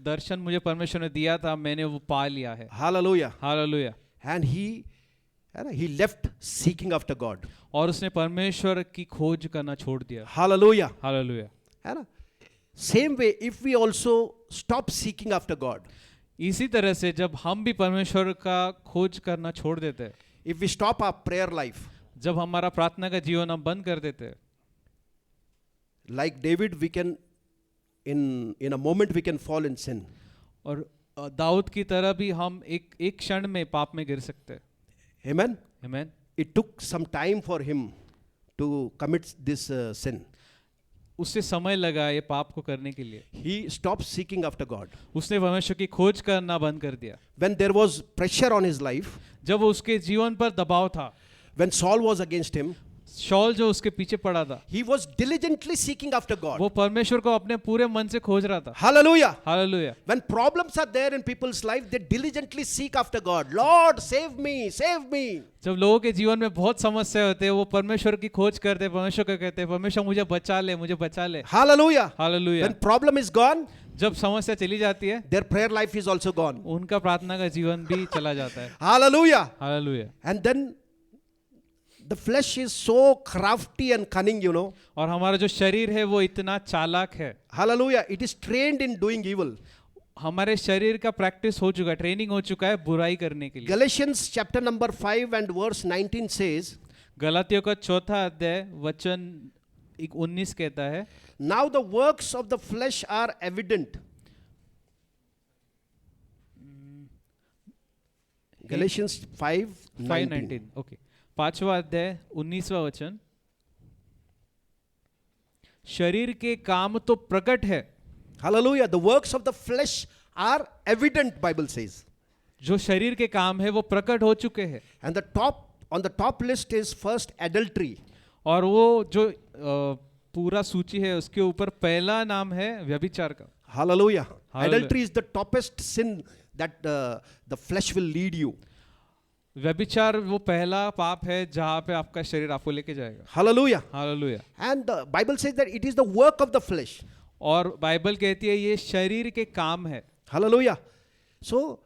दर्शन मुझे परमेश्वर ने दिया था मैंने वो पा लिया है। Hallelujah. Hallelujah. And he left seeking after God. और उसने परमेश्वर की खोज करना छोड़ दिया। Hallelujah. हालेलुया। है ना? Same way, if we also stop seeking after God, इसी तरह से जब हम भी परमेश्वर का खोज करना छोड़ देते हैं, if we stop our prayer life, जब हमारा प्रार्थना का जीवन हम बंद कर देते हैं, Like David, we can, in a moment, we can fall in sin. और दाऊद की तरह भी हम एक क्षण में पाप में गिर सकते हैं. Amen. आमीन. It took some time for him to commit this sin. उससे समय लगा ये पाप को करने के लिए. He stopped seeking after God. उसने परमेश्वर की खोज करना बंद कर दिया. When there was pressure on his life, जब उसके जीवन पर दबाव था, when Saul was against him, shawl जो उसके पीछे पड़ा था, he was diligently seeking after God. वो परमेश्वर को अपने पूरे मन से खोज रहा था. Hallelujah. Hallelujah. When problems are there in people's life, they diligently seek after God. Lord, save me, save me. जब लोगों के जीवन में बहुत समस्या होते हैं, वो परमेश्वर की खोज करते हैं, परमेश्वर को कहते हैं, परमेश्वर मुझे बचा ले, मुझे बचा ले. Hallelujah. Hallelujah. When problem is gone, जब समस्या चली जाती है, their prayer life is also gone. उनका प्रार्थना का जीवन भी चला जाता है. Hallelujah. Hallelujah. And then the flesh is so crafty and cunning, you know. और हमारा जो शरीर है वो इतना चालाक है. Hallelujah. It is trained in doing evil. हमारे शरीर का प्रैक्टिस हो चुका है, ट्रेनिंग हो चुका है बुराई करने के लिए. Galatians chapter number 5 and verse 19 says, गलातियों का 4 अध्याय वचन 19 कहता है, now the works of the flesh are evident. Galatians 5:19. 5:19. Okay. 5वां अध्याय 19वां वचन, शरीर के काम तो प्रकट है. Hallelujah. The works of the flesh are evident, Bible says. जो शरीर के काम है वो प्रकट हो चुके हैं. And on the top list is first adultery. और वो जो पूरा सूची है उसके ऊपर पहला नाम है व्यभिचार का. Hallelujah. Hallelujah. Adultery is the toppest sin that the flesh will lead you. व्यभिचार वो पहला पाप है जहाँ पे आपका शरीर आपको लेके जाएगा. Hallelujah. Hallelujah. And the Bible says that it is the work of the flesh. और बाइबल कहती है ये शरीर के काम है. Hallelujah. So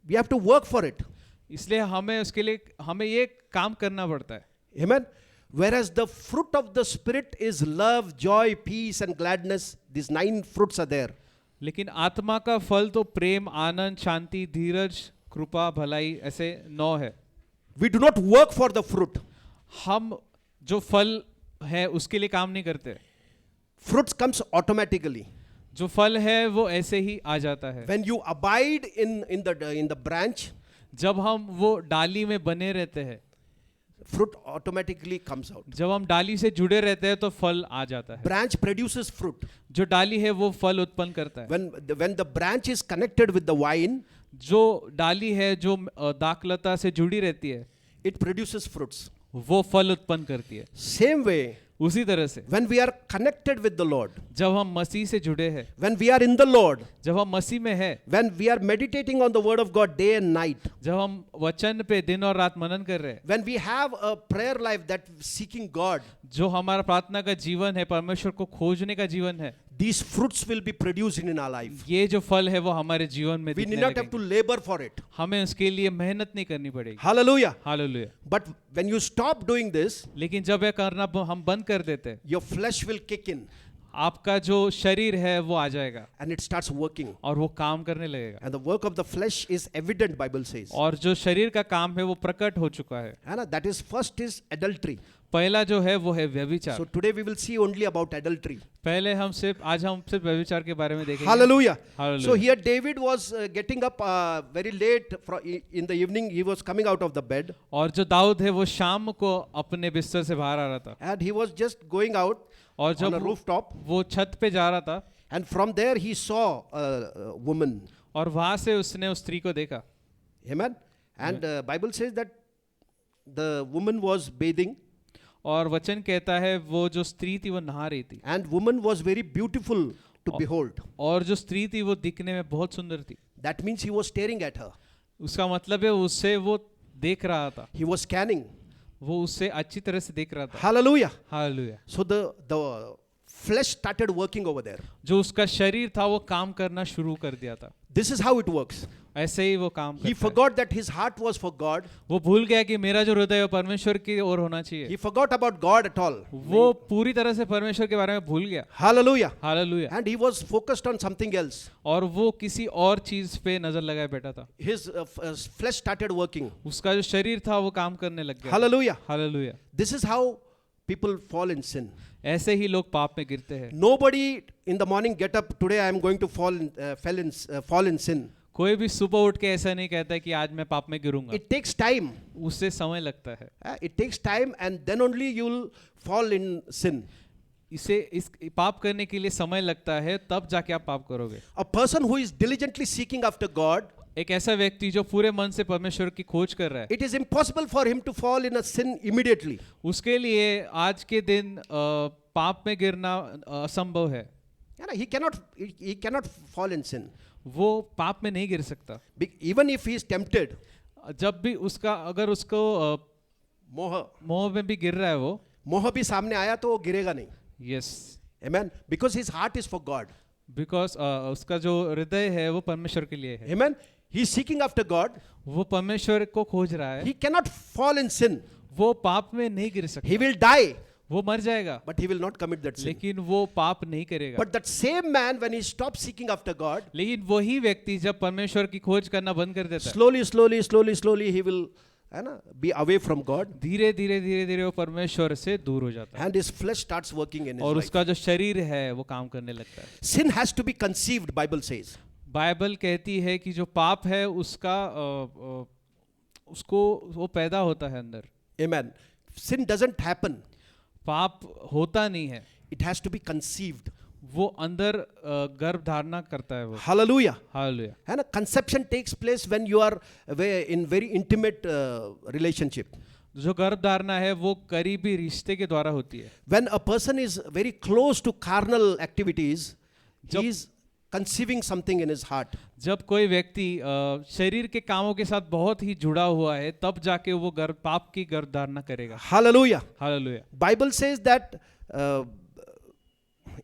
we have to work for it. इसलिए हमें उसके लिए हमें ये काम करना पड़ता है. Amen. Whereas the fruit of the Spirit is love, joy, peace, and gladness. These 9 fruits are there. लेकिन आत्मा का फल तो प्रेम, आनंद, शांति, धीरज, कृपा, भलाई, ऐसे 9 है. We do not work for the fruit. हम जो फल है उसके लिए काम नहीं करते. Fruits comes automatically. जो फल है वो ऐसे ही आ जाता है. When you abide in the branch, जब हम वो डाली में बने रहते हैं, fruit automatically comes out. जब हम डाली से जुड़े रहते हैं तो फल आ जाता है. Branch produces fruit. जो डाली है वो फल उत्पन्न करता है. When the branch is connected with the vine, जो डाली है जो दाखलता से जुड़ी रहती है, it produces fruits. वो फल उत्पन्न करती है. Same way, उसी तरह से when we are connected with the Lord, जब हम मसीह से जुड़े हैं, when we are in the Lord, जब हम मसीह में हैं, when we are meditating on the word of God day and night, जब हम वचन पे दिन और रात मनन कर रहे हैं, when we have a prayer life that seeking God, जो हमारा प्रार्थना का जीवन है, परमेश्वर को खोजने का जीवन है, these fruits will be produced in our life. ये जो फल है वो हमारे जीवन में We दिखने need not have to लगेंगे. labor for it. हमें उसके लिए मेहनत नहीं करनी पड़ेगी. Hallelujah. Hallelujah. But when you stop doing this, लेकिन जब यह करना हम बंद कर देते हैं, your flesh will kick in आपका जो शरीर है वो आ जाएगा and it starts working. और वो काम करने लगेगा. And the work of the flesh is evident, Bible says. और जो शरीर का काम है वो प्रकट हो चुका है. And that is first is adultery. पहला जो है वो है व्यभिचार. So today we will see only about adultery. पहले आज हम सिर्फ व्यभिचार के बारे में देखेंगे. Hallelujah. Hallelujah. So here David was getting up very late in the evening. He was coming out of the bed और जो दाऊद है वो शाम को अपने बिस्तर से बाहर आ रहा था. and he was just going out और on जब a rooftop, वो छत पे जा रहा था and from there he saw a woman. और वहां से उसने उस स्त्री को देखा. Amen. And Bible says that the woman was bathing और वचन कहता है वो जो स्त्री थी वो नहा रही थी. and woman was very beautiful to behold. और जो स्त्री थी वो दिखने में बहुत सुंदर थी. That means he was staring at her. उसका मतलब है उससे वो देख रहा था, He was scanning. वो उससे अच्छी तरह से देख रहा था. Hallelujah. Hallelujah. So the flesh started working over there. जो उसका शरीर था वो काम करना शुरू कर दिया था. This is how it works. ऐसे ही वो काम He करता है. forgot that his heart was for God. वो भूल गया कि मेरा जो हृदय है वो परमेश्वर की ओर होना चाहिए. He forgot about God at all. वो पूरी तरह से परमेश्वर के बारे में भूल गया. Hallelujah. Hallelujah. And he was focused on something else. और वो किसी और चीज पे नजर लगाए बैठा था. His flesh started working. उसका जो शरीर था वो काम करने लग गया. Hallelujah. Hallelujah. This is how people fall in sin. ऐसे ही लोग पाप में गिरते हैं. Nobody in the morning get up, today I am going to fall in sin. कोई भी सुबह उठ के ऐसा नहीं कहता है कि आज मैं पाप में गिरूंगा. It takes time. उससे समय लगता है. It takes time, and then only you will fall in sin. इस पाप करने के लिए समय लगता है, तब जाके आप पाप करोगे. A person who is diligently seeking after God, एक ऐसा व्यक्ति जो पूरे मन से परमेश्वर की खोज कर रहा है, it is impossible for him to fall in a sin immediately. उसके लिए आज के दिन पाप में गिरना असंभव है. He cannot fall in sin. वो पाप में नहीं गिर सकता. Even if he is tempted, जब भी अगर उसको मोह में भी गिर रहा है, वो मोह भी सामने आया तो वो गिरेगा नहीं. Yes. Amen. Because his heart is for God. Because उसका जो हृदय है वो परमेश्वर के लिए है. Amen. He is seeking after God. वो परमेश्वर को खोज रहा है. He cannot fall in sin. वो पाप में नहीं गिर सकता. He will die. वो मर जाएगा. But he will not commit that sin. लेकिन वो पाप नहीं करेगा. But that same man, when he stops seeking after God, लेकिन वही व्यक्ति जब परमेश्वर की खोज करना बंद कर देता है, slowly he will be away from God. धीरे धीरे वो परमेश्वर से दूर हो जाता है. And his flesh starts working in his और life. उसका जो शरीर है वो काम करने लगता है. Sin has to be conceived, Bible says. Bible कहती है कि जो पाप है उसका उसको वो पैदा होता है अंदर. Amen. Sin doesn't happen. पाप होता नहीं है. It has to be conceived. वो अंदर गर्भ धारणा करता है वो. Hallelujah. Hallelujah. And a conception takes place when you are in very intimate relationship. जो गर्भ धारणा है वो करीबी रिश्ते के द्वारा होती है. When a person is very close to carnal activities, he is conceiving something in his heart. जब कोई व्यक्ति शरीर के कामों के साथ बहुत ही जुड़ा हुआ है, तब जाके वो पाप की गर्भ धारणा करेगा. Hallelujah. Hallelujah. Bible says that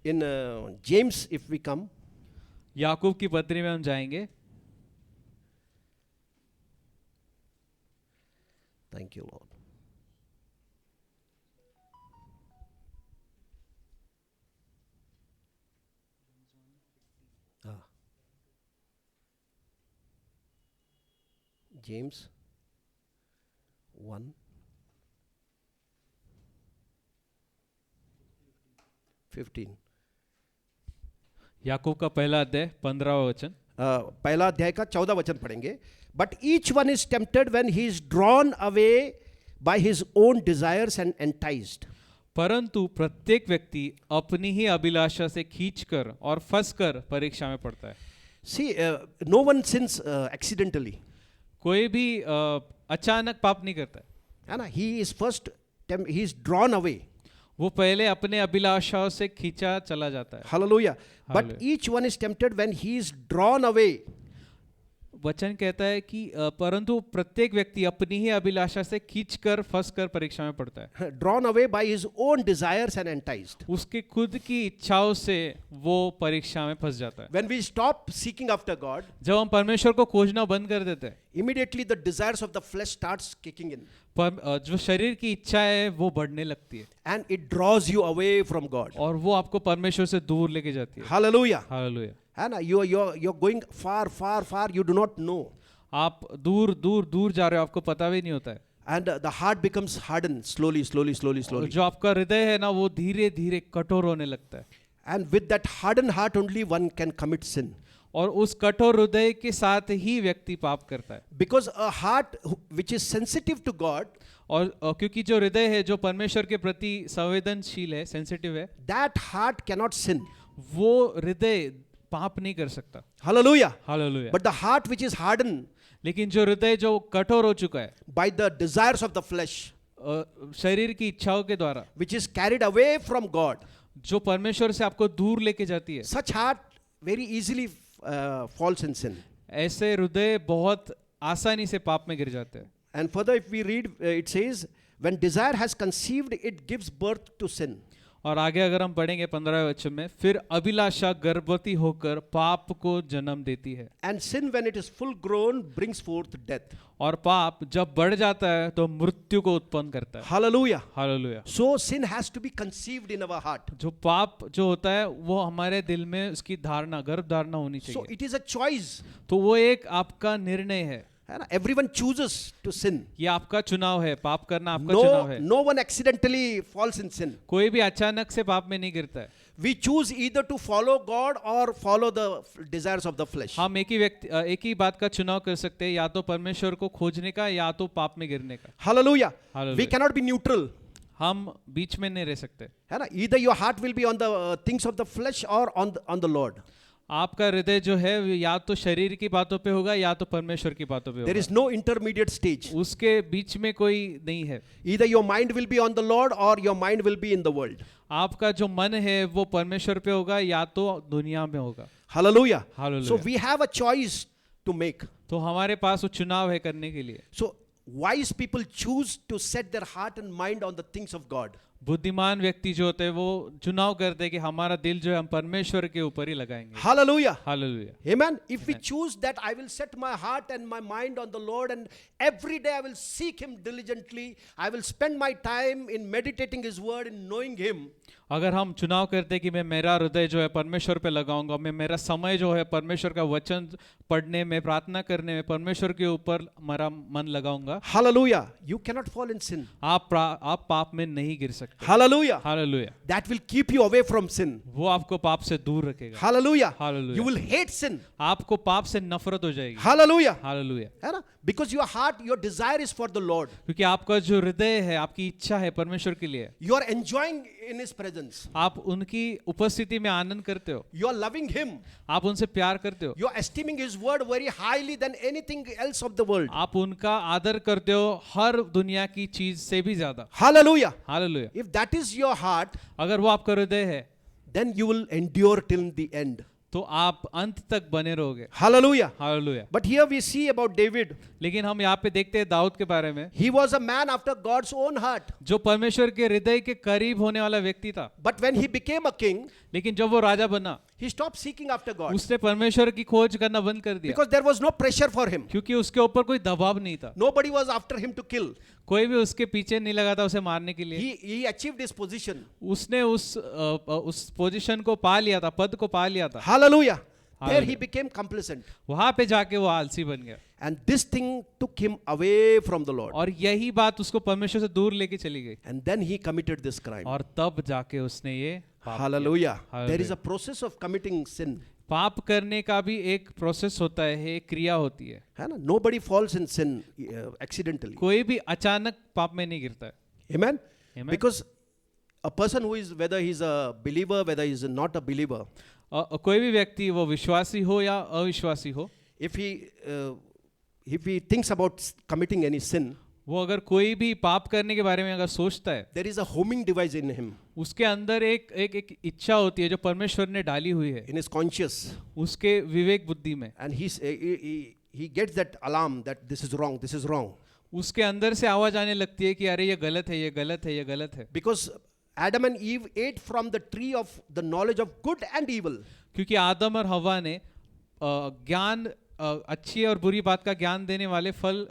in James, if we come, याकूब की पत्री में हम जाएंगे. thank you, Lord. James 1:15. याकूब का पहला अध्याय 15वां वचन. पहला अध्याय का 14 वचन पढ़ेंगे. But each one is tempted when he is drawn away by his own desires and enticed. परंतु प्रत्येक व्यक्ति अपनी ही अभिलाषा से खींचकर और फंसकर परीक्षा में पड़ता है. See, no one sins accidentally. कोई भी अचानक पाप नहीं करता है. He is drawn away. वो पहले अपने अभिलाषाओं से खींचा चला जाता है. Hallelujah. But Hallelujah. each one is tempted when he is drawn away. वचन कहता है कि परंतु प्रत्येक व्यक्ति अपनी ही अभिलाषा से खींचकर फंसकर परीक्षा में पड़ता है. Drawn away by his own desires and enticed. उसके खुद की इच्छाओं से वो परीक्षा में फंस जाता है. When we stop seeking after God, जब हम परमेश्वर को खोजना बंद कर देते हैं, immediately the desires of the flesh starts kicking in. जो शरीर की इच्छा है वो बढ़ने लगती है. And it draws you away from God. और वो आपको परमेश्वर से दूर लेके जाती है. Hallelujah. Hallelujah. You're going far, you do not know. आप दूर जा रहे हो, आपको पता भी नहीं होता है. And the heart becomes hardened slowly. जो आपका हृदय है ना, वो धीरे धीरे कठोर होने लगता है. And with that hardened heart only one can commit sin. और उस कठोर हृदय के साथ ही व्यक्ति पाप करता है. Because a heart which is sensitive to God, और क्योंकि जो हृदय है जो परमेश्वर के प्रति संवेदनशील है, सेंसिटिव है, that heart cannot sin. वो हृदय पाप नहीं कर सकता. Hallelujah. Hallelujah. But the heart which is hardened लेकिन जो हृदय जो कठोर हो चुका है by the desires of the flesh, शरीर की इच्छाओं के द्वारा, which is carried away from God, जो परमेश्वर से आपको दूर लेके जाती है, such heart very easily falls in sin. ऐसे हृदय बहुत आसानी से पाप में गिर जाते हैं. And further if we read, it says, when desire has conceived, it gives birth to sin. और आगे अगर हम पढ़ेंगे 15वें वचन में, फिर अभिलाषा गर्भवती होकर पाप को जन्म देती है. And sin, when it is full grown, brings forth death. और पाप जब बढ़ जाता है तो मृत्यु को उत्पन्न करता है. Hallelujah. Hallelujah. So sin has to be conceived in our heart. जो पाप जो होता है वो हमारे दिल में उसकी धारणा, गर्भ धारणा होनी So चाहिए. it is a choice. तो वो एक आपका निर्णय है. है ना? Everyone chooses to sin. ये आपका चुनाव है, पाप करना आपका चुनाव है। No one accidentally falls in sin. कोई भी अचानक से पाप में नहीं गिरता है। We choose either to follow God or follow the desires of the flesh. हम एक ही बात का चुनाव कर सकते हैं, या तो परमेश्वर को खोजने का या तो पाप में गिरने का। Hallelujah. Hallelujah. We cannot be neutral. हम बीच में नहीं रह सकते। है ना? Either your heart will be on the things of the flesh or on the Lord. आपका हृदय जो है वो या तो शरीर की बातों पे होगा या तो परमेश्वर की बातों पे There होगा। is no intermediate stage. उसके बीच में कोई नहीं है। Either your mind will be on the Lord or your mind will be in the world. आपका जो मन है वो परमेश्वर पे होगा या तो दुनिया में होगा। Hallelujah. Hallelujah. So we have a choice to make. तो हमारे पास वो चुनाव है करने के लिए। So wise people choose to set their heart and mind on the things of God. बुद्धिमान व्यक्ति जो होते हैं वो चुनाव करते हैं कि हमारा दिल जो है हम परमेश्वर के ऊपर ही लगाएंगे। Hallelujah. Hallelujah. Amen. If we choose that, I will set my heart and my mind on the Lord, and every day I will seek Him diligently. I will spend my time in meditating His word and knowing Him. अगर हम चुनाव करते कि मैं मेरा हृदय जो है परमेश्वर पे लगाऊंगा, मैं मेरा समय जो है परमेश्वर का वचन पढ़ने में, प्रार्थना करने में, परमेश्वर के ऊपर मेरा मन लगाऊंगा, Hallelujah. You cannot fall in sin. आप पाप में नहीं गिर सकते। Hallelujah. Hallelujah. That will keep you away from sin. वो आपको पाप से दूर रखेगा। Hallelujah. Hallelujah. You will hate sin. आपको पाप से नफरत हो जाएगी। Hallelujah. हालेलुया। है ना? Because your heart, your desire is for the Lord. क्योंकि आपका जो हृदय है, आपकी इच्छा है परमेश्वर के लिए, You are enjoying in His presence. आप उनकी उपस्थिति में आनंद करते हो, You are loving Him. आप उनसे प्यार करते हो, You are esteeming His word very highly than anything else of the world. आप उनका आदर करते हो हर दुनिया की चीज से भी ज्यादा। Hallelujah. Hallelujah. If that is your heart, अगर वो आपका हृदय है then you will endure till the end. तो आप अंत तक बने रहोगे। Hallelujah. Hallelujah. But here we see about David. लेकिन हम यहाँ पे देखते हैं दाऊद के बारे में, He was a man after God's own heart. जो परमेश्वर के हृदय के करीब होने वाला व्यक्ति था। But when he became a king, लेकिन जब वो राजा बना, he stopped seeking after God. उसने परमेश्वर की खोज करना बंद कर दिया, Because there was no pressure for him. क्योंकि उसके ऊपर कोई दबाव नहीं था। Nobody was after him to kill. कोई भी उसके पीछे नहीं लगा था उसे मारने के लिए। He achieved his position. उसने उस पोजीशन को पा लिया था, पद को पा लिया था। Hallelujah. There he Hallelujah. became complacent. वहां पे जाके वो आलसी बन गया, And this thing took him away from the Lord. और यही बात उसको परमेश्वर से दूर लेके चली गई, And then he committed this crime. और तब जाके उसने ये पाप किया। Hallelujah. Hallelujah. There is a process of committing sin. पाप करने का भी एक प्रोसेस होता है, एक क्रिया होती है। है ना? Nobody falls in sin accidentally. कोई भी अचानक पाप में नहीं गिरता है। Amen? Amen. Because a person who is, whether he's a believer, whether he's not a believer, कोई भी व्यक्ति, वो विश्वासी हो या अविश्वासी हो, if he thinks about committing any sin, वो अगर कोई भी पाप करने के बारे में अगर सोचता है, there is a homing device in him, उसके अंदर एक इच्छा होती है जो परमेश्वर ने डाली हुई है, in his conscious, उसके विवेक बुद्धि में। and he gets that alarm that this is wrong, this is wrong. उसके अंदर से आवाज आने लगती है कि अरे ये गलत है, ये गलत है, ये गलत है। Because Adam and Eve ate from the tree of the knowledge of good and evil. क्योंकि आदम और हवा ने ज्ञान, अच्छी और बुरी बात का ज्ञान देने वाले फल,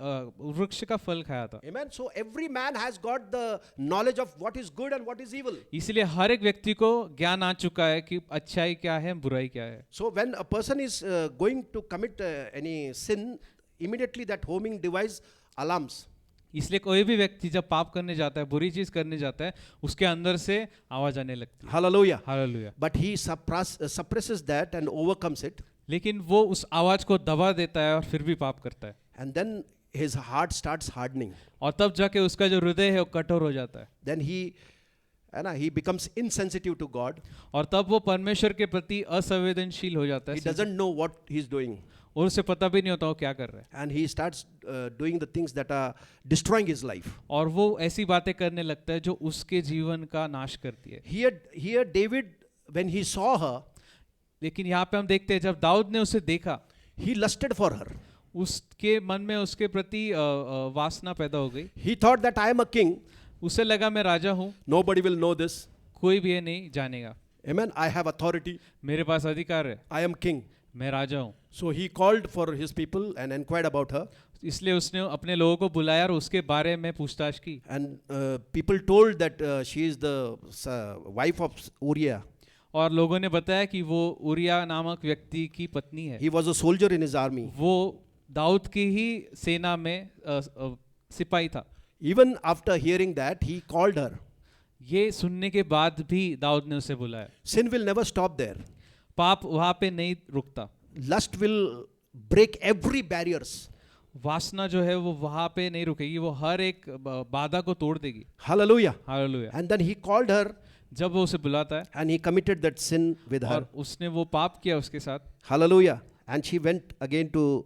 वृक्ष का फल खाया था। Amen. So every man has got the knowledge of what is good and what is evil. इसलिए हर एक व्यक्ति को ज्ञान आ चुका है कि अच्छाई क्या है, बुराई क्या है। So when a person is going to commit any sin, immediately that homing device alarms. इसलिए कोई भी व्यक्ति जब पाप करने जाता है, बुरी चीज करने जाता है, उसके अंदर से आवाज आने लगती है। Hallelujah. Hallelujah. But he suppresses that and overcomes it. लेकिन वो उस आवाज को दबा देता है और फिर भी पाप करता है, And then his heart starts hardening. और तब जाके उसका जो हृदय है वो कठोर हो जाता है, Then he becomes insensitive to God. और तब वो परमेश्वर के प्रति असंवेदनशील हो जाता He है, doesn't know what he's doing. और उसे पता भी नहीं होता वो क्या कर रहा है, And he starts doing the things that are destroying his life. और वो ऐसी बातें करने लगता है जो उसके जीवन का नाश करती है। Here David, when he saw her, लेकिन यहाँ पे हम देखते हैं जब दाऊद ने उसे देखा, he lusted for her. उसके मन में उसके प्रति वासना पैदा हो गई। He thought that I am a king. उसे लगा मैं राजा हूँ, Nobody will know this. कोई भी ये नहीं जानेगा, Amen. I have authority. मेरे पास अधिकार है, I am king. मैं राजा हूँ। So he called for his people and inquired about her. इसलिए उसने अपने लोगों को बुलाया और उसके बारे में पूछताछ की, And people told that she is the wife of Uriah. और लोगों ने बताया कि वो उरिया नामक व्यक्ति की पत्नी है। He was a soldier in his army. वो दाऊद की ही सेना में सिपाही था। Even after hearing that, he called her. ये सुनने के बाद भी दाऊद ने उसे बुलाया। Sin will never stop there. पाप वहाँ पे नहीं रुकता, Lust will break every barriers. वासना जो है वो वहाँ पे नहीं रुकेगी, वो हर एक बाधा को तोड़ देगी। Hallelujah. Hallelujah. And then he called her जब वो उसे बुलाता है and he committed that sin with her. और उसने वो पाप किया उसके साथ, Hallelujah. And she went again to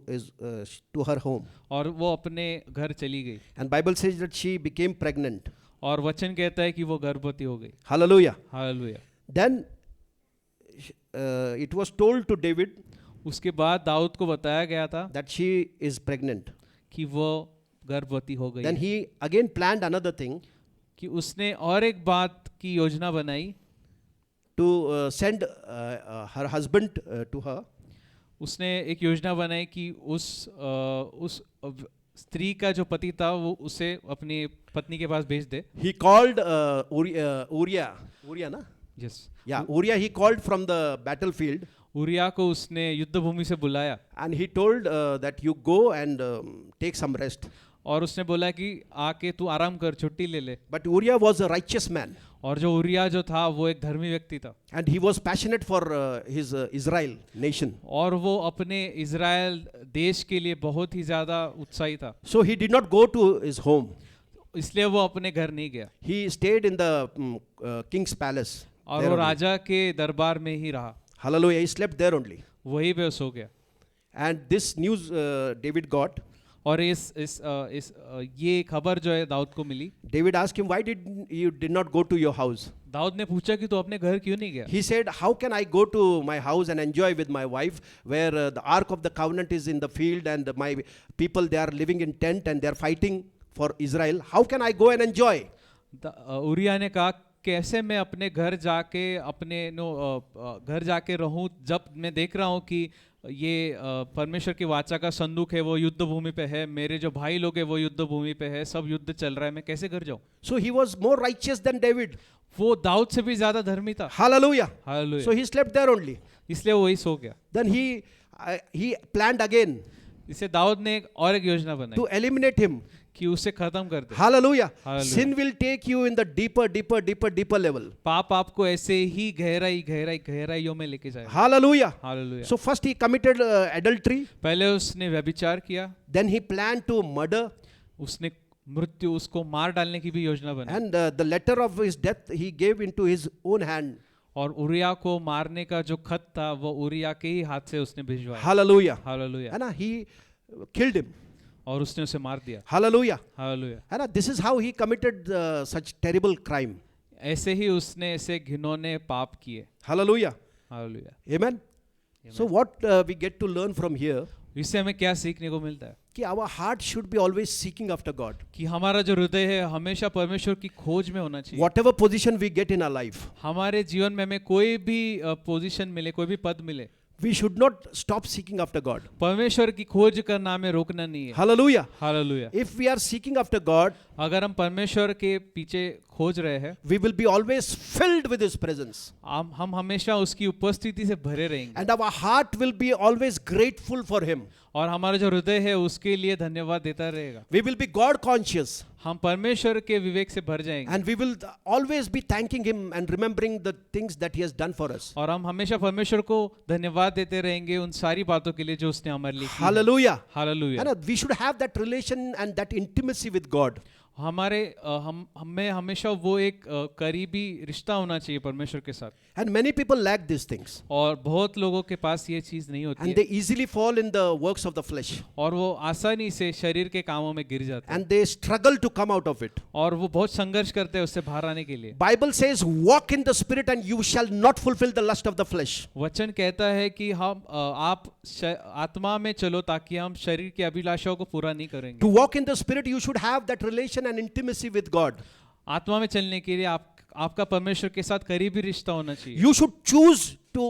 to her home. और वो अपने घर चली गई, And Bible says that she became pregnant. और वचन कहता है कि वो गर्भवती हो गई। Hallelujah. Hallelujah. Then it was told to David उसके बाद दाऊद को बताया गया था that she is pregnant. कि वो गर्भवती हो गई Then है। he again planned another thing कि उसने और एक बात की योजना बनाई, to send her husband to her. उसने एक योजना बनाई कि उस स्त्री का जो पति था वो उसे अपनी पत्नी के पास भेज दे। He called Uriah, na? Yes, Yeah, Uriah he called from the battlefield urea को उसने युद्ध भूमि से बुलाया and he told that you go and take some rest. और उसने बोला कि आके तू आराम कर, छुट्टी ले ले। But Uriah was a righteous man और जो उरिया जो था वो एक धर्मी व्यक्ति था, and he was passionate for his Israel nation. और वो अपने इज़राइल देश के लिए बहुत ही ज़्यादा उत्साही था, So he did not go to his home. इसलिए वो अपने घर नहीं गया He stayed in the king's palace. और there वो only. राजा के दरबार में ही रहा, Hallelujah. He slept there only. वहीं पे सो गया। And this news David got. और ये खबर जो है दाऊद को मिली। David asked him, why you did not go to your house? Dawood ने पूछा कि तू अपने घर क्यों नहीं गया? He said, how can I go to my house and enjoy with my wife where the ark of the covenant is in the field and my people, they are living in tent and they are fighting for Israel. How can I go and enjoy? Urea ने कहा, कैसे मैं अपने घर जाके रहूं जब मैं देख रहा हूं कि ये परमेश्वर की वाचा का संदूक है, वो युद्ध भूमि पे है, मेरे जो भाई लोग हैं वो युद्ध भूमि पे है, सब युद्ध चल रहा है, मैं कैसे घर जाऊं? So he was more righteous than David. वो दाऊद से भी ज्यादा धर्मी था। Hallelujah. Hallelujah. So he slept there only. इसलिए वही सो गया। Then he planned again इससे दाऊद ने एक योजना बनाई to eliminate him. कि उसे खत्म कर दे। Hallelujah. Hallelujah. Sin will take you in the deeper level. पाप आपको ऐसे ही गहराइयों में लेके जाएगा। Hallelujah. Hallelujah. So first he committed adultery. पहले उसने व्यभिचार किया, Then he planned to murder. उसने उसको मार डालने की भी योजना बनाई, And the letter of his death he gave into his own hand. और उरिया को मारने का जो खत था वो उरिया के ही हाथ से उसने भिजवाया। Hallelujah. Hallelujah. And he killed him. और उसने उसे मार दिया। Hallelujah. Hallelujah. And this is how he committed such terrible crime. ऐसे ही उसने ऐसे घिनौने पाप किए। Hallelujah. Hallelujah. Amen. So what we get to learn from here, इससे हमें क्या सीखने को मिलता है? कि our heart should be always seeking after God. कि हमारा जो हृदय है हमेशा परमेश्वर की खोज में होना चाहिए। Whatever position we get in our life, हमारे जीवन में हमें कोई भी पोजीशन मिले, कोई भी पद मिले, we should not stop seeking after God. परमेश्वर की खोज करना हमें रोकना नहीं है। Hallelujah. Hallelujah. If we are seeking after God, अगर हम परमेश्वर के पीछे खोज रहे हैं, we will be always filled with His presence. हम हमेशा उसकी उपस्थिति से भरे रहेंगे, And our heart will be always grateful for Him. और हमारा जो हृदय है उसके लिए धन्यवाद देता रहेगा। We will be God conscious. हम परमेश्वर के विवेक से भर जाएंगे, And we will always be thanking Him and remembering the things that He has done for us. और हम हमेशा परमेश्वर को धन्यवाद देते रहेंगे उन सारी बातों के लिए जो उसने हमारे लिए की है। Hallelujah. Hallelujah. And we should have that relation and that intimacy with God. हमें हमेशा वो एक करीबी रिश्ता होना चाहिए परमेश्वर के साथ, And many people lack these things. और बहुत लोगों के पास ये चीज नहीं होती And है, they easily fall in the works of the flesh. और वो आसानी से शरीर के कामों में गिर जाते हैं, And they struggle to come out of it. और वो बहुत संघर्ष करते हैं उससे बाहर आने के लिए। Bible says, walk in the Spirit and you shall not fulfill the lust of the flesh. वचन कहता है कि आप आत्मा में चलो ताकि हम शरीर की अभिलाषाओं को पूरा नहीं करेंगे। To walk in the Spirit, you should have that relation and intimacy with God. आत्मा में चलने के लिए आपका परमेश्वर के साथ करीबी रिश्ता होना चाहिए। You should choose to to